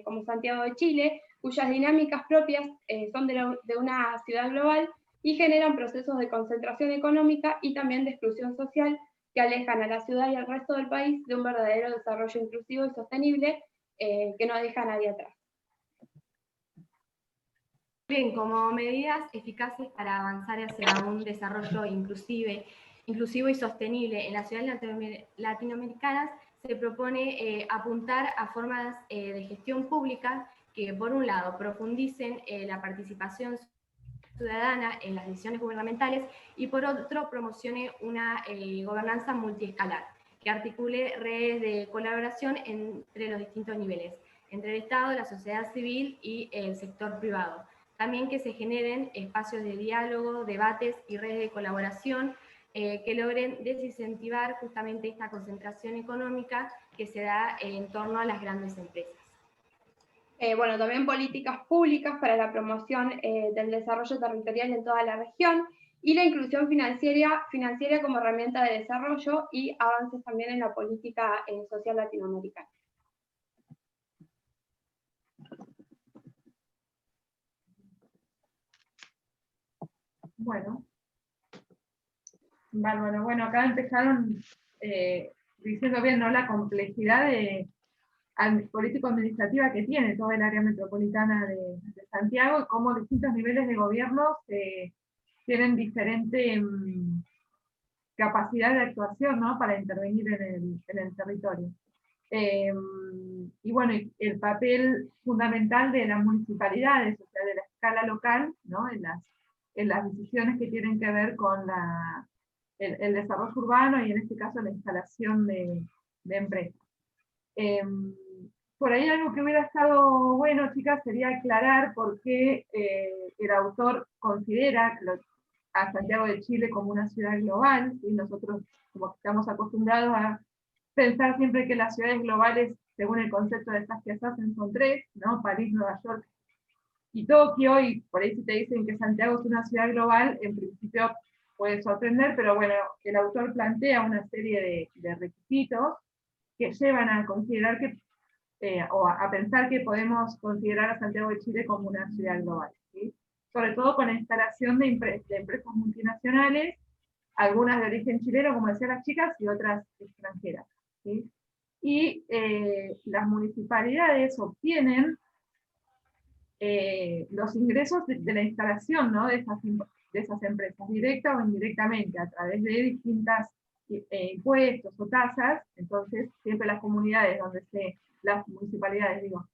como Santiago de Chile, cuyas dinámicas propias son de una ciudad global y generan procesos de concentración económica y también de exclusión social que alejan a la ciudad y al resto del país de un verdadero desarrollo inclusivo y sostenible que no deja a nadie atrás. Bien, como medidas eficaces para avanzar hacia un desarrollo inclusivo y sostenible en las ciudades latinoamericanas, se propone apuntar a formas de gestión pública que, por un lado, profundicen la participación ciudadana en las decisiones gubernamentales y, por otro, promocione una gobernanza multiescalar que articule redes de colaboración entre los distintos niveles, entre el Estado, la sociedad civil y el sector privado. También que se generen espacios de diálogo, debates y redes de colaboración que logren desincentivar justamente esta concentración económica que se da en torno a las grandes empresas. Bueno, también políticas públicas para la promoción del desarrollo territorial en toda la región y la inclusión financiera como herramienta de desarrollo y avances también en la política social latinoamericana. Bueno. Bárbaro. Bueno, acá empezaron diciendo bien, ¿no?, la complejidad político-administrativa que tiene toda el área metropolitana de Santiago y cómo distintos niveles de gobierno tienen diferente capacidad de actuación, ¿no?, para intervenir en el territorio. Y bueno, el papel fundamental de las municipalidades, o sea, de la escala local, ¿no?, en las decisiones que tienen que ver con el desarrollo urbano y en este caso la instalación de empresas. Por ahí algo que hubiera estado bueno, chicas, sería aclarar por qué el autor considera a Santiago de Chile como una ciudad global, y nosotros como que estamos acostumbrados a pensar siempre que las ciudades globales, según el concepto de estas que se hacen, son tres, ¿no?, París, Nueva York y Tokio, y por ahí si te dicen que Santiago es una ciudad global, en principio puede sorprender, pero bueno, el autor plantea una serie de requisitos que llevan a considerar que, o a pensar que podemos considerar a Santiago de Chile como una ciudad global, ¿sí? Sobre todo con la instalación de empresas multinacionales, algunas de origen chileno, como decían las chicas, y otras extranjeras, ¿sí? Y las municipalidades obtienen los ingresos de la instalación, ¿no?, de esas empresas, directa o indirectamente, a través de distintas impuestos o tasas. Entonces, siempre las comunidades las municipalidades, digo,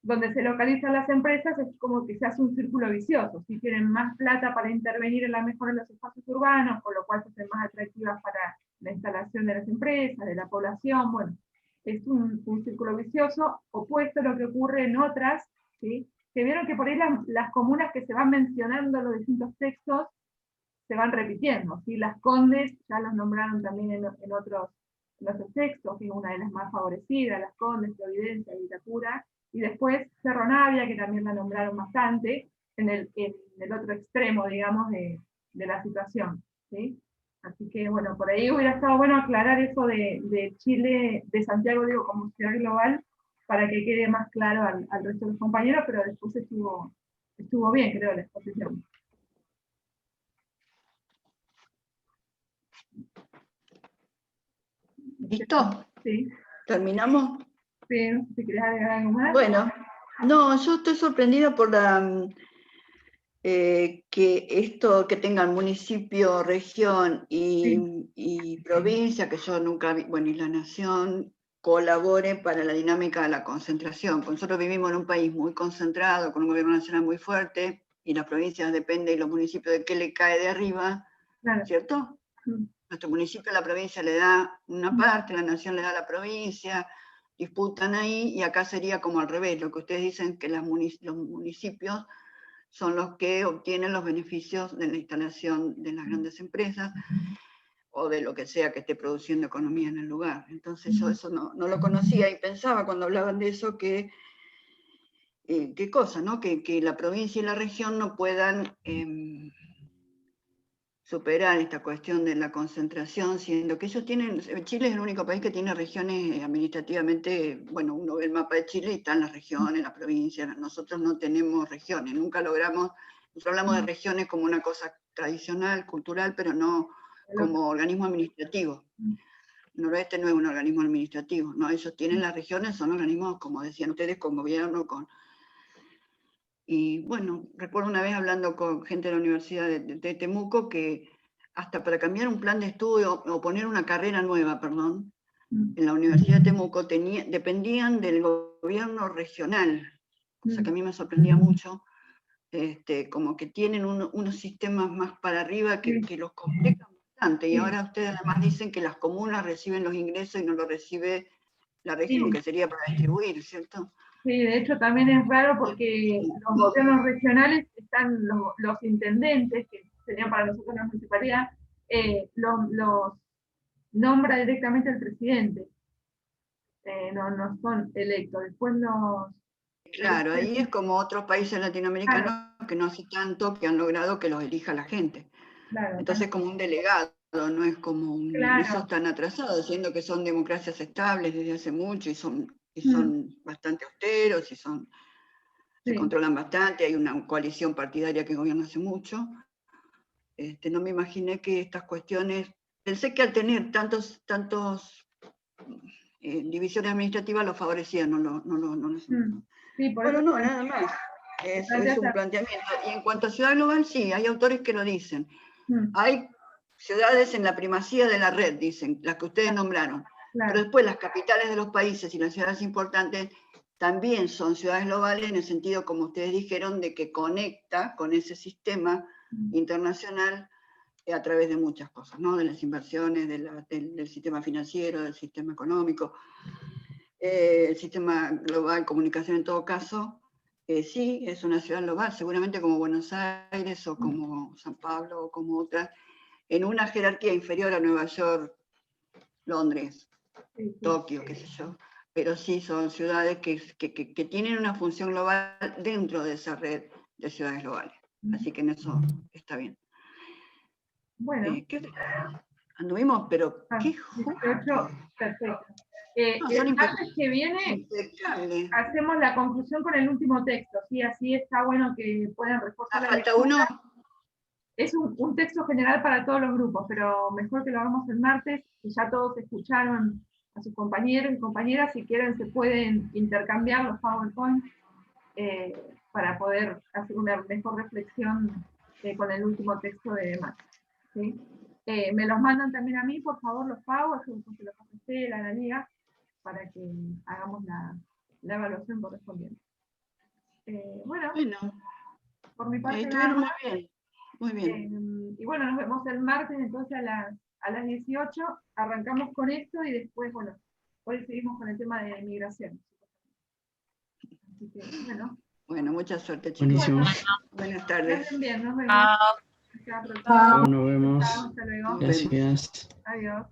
donde se localizan las empresas, es como que se hace un círculo vicioso. Si tienen más plata para intervenir en la mejora de los espacios urbanos, con lo cual se hacen más atractivas para la instalación de las empresas, de la población. Bueno, es un círculo vicioso, opuesto a lo que ocurre en otras, ¿sí? Que vieron que por ahí las comunas que se van mencionando en los distintos textos se van repitiendo, ¿sí? Las Condes ya las nombraron también en otros textos, ¿sí? Una de las más favorecidas, Las Condes, Providencia, Vitacura, y después Cerro Navia, que también la nombraron bastante, en el otro extremo, digamos, de la situación, ¿sí? Así que, bueno, por ahí hubiera estado bueno aclarar eso de Chile, de Santiago, digo, como ciudad global, para que quede más claro al resto de los compañeros, pero después estuvo bien, creo, la exposición. ¿Listo? Sí. ¿Terminamos? Sí, si querés agregar algo más. Bueno, no, yo estoy sorprendida por que esto que tengan municipio, región y provincia, que yo nunca vi, bueno, y la nación, colabore para la dinámica de la concentración. Nosotros vivimos en un país muy concentrado, con un gobierno nacional muy fuerte, y las provincias dependen, y los municipios de qué le cae de arriba, claro. ¿Cierto? Nuestro municipio a la provincia le da una parte, la nación le da a la provincia, disputan ahí, y acá sería como al revés, lo que ustedes dicen que los municipios son los que obtienen los beneficios de la instalación de las grandes empresas, o de lo que sea que esté produciendo economía en el lugar. Entonces yo eso no lo conocía, y pensaba cuando hablaban de eso que, qué cosa, ¿no? Que la provincia y la región no puedan superar esta cuestión de la concentración, siendo que ellos tienen, Chile es el único país que tiene regiones administrativamente, bueno, uno ve el mapa de Chile y están las regiones, las provincias, nosotros no tenemos regiones, nunca logramos, nosotros hablamos de regiones como una cosa tradicional, cultural, pero no como organismo administrativo. Noroeste no es un organismo administrativo, no, ellos tienen las regiones, son organismos, como decían ustedes, con gobierno, con... Y bueno, recuerdo una vez hablando con gente de la Universidad de Temuco que hasta para cambiar un plan de estudio o poner una carrera nueva, perdón, en la Universidad de Temuco dependían del gobierno regional, cosa que a mí me sorprendía mucho, como que tienen unos sistemas más para arriba que los complican bastante. Y ahora ustedes además dicen que las comunas reciben los ingresos y no los recibe la región, que sería para distribuir, ¿cierto? Sí, de hecho también es raro porque los gobiernos regionales están los intendentes, que serían para nosotros la municipalidad, los nombra directamente el presidente, no son electos. Después Claro, ahí es como otros países latinoamericanos, claro, que no hace tanto, que han logrado que los elija la gente. Claro, entonces como un delegado, no es como un... Claro. Esos están atrasados, siendo que son democracias estables desde hace mucho y son bastante austeros y se controlan bastante, hay una coalición partidaria que gobierna hace mucho. No me imaginé que estas cuestiones, pensé que al tener tantos divisiones administrativas lo favorecían, no lo sí, bueno, no, nada más. Es un planteamiento. Y en cuanto a ciudad global, sí, hay autores que lo dicen. Hay ciudades en la primacía de la red, dicen, las que ustedes nombraron. Claro. Pero después las capitales de los países y las ciudades importantes también son ciudades globales en el sentido, como ustedes dijeron, de que conecta con ese sistema internacional a través de muchas cosas, ¿no? De las inversiones, del sistema financiero, del sistema económico, el sistema global, comunicación en todo caso. Sí, es una ciudad global, seguramente como Buenos Aires o como San Pablo o como otras, en una jerarquía inferior a Nueva York, Londres, Tokio, qué sé yo, pero sí son ciudades que tienen una función global dentro de esa red de ciudades globales, así que en eso está bien. Bueno. Anduvimos, pero qué 18, perfecto. No, el martes que viene hacemos la conclusión con el último texto, ¿sí? Así está bueno que puedan reforzar la falta lectura. uno. Es un texto general para todos los grupos, pero mejor que lo hagamos el martes, que ya todos escucharon a sus compañeros y compañeras. Si quieren se pueden intercambiar los PowerPoint para poder hacer una mejor reflexión con el último texto de martes, ¿sí? Me los mandan también a mí, por favor, los PowerPoint, yo se los pasé a la liga para que hagamos la evaluación correspondiente. Bueno, por mi parte nada muy más. bien. Muy bien. Y bueno, nos vemos el martes entonces a las 18, arrancamos con esto y después, bueno, hoy seguimos con el tema de migración. Así que, bueno. Bueno, mucha suerte, chicos. Buenísimo. Buenas tardes. Bien, nos vemos. Chao. Nos vemos. Hasta luego. Gracias. Adiós.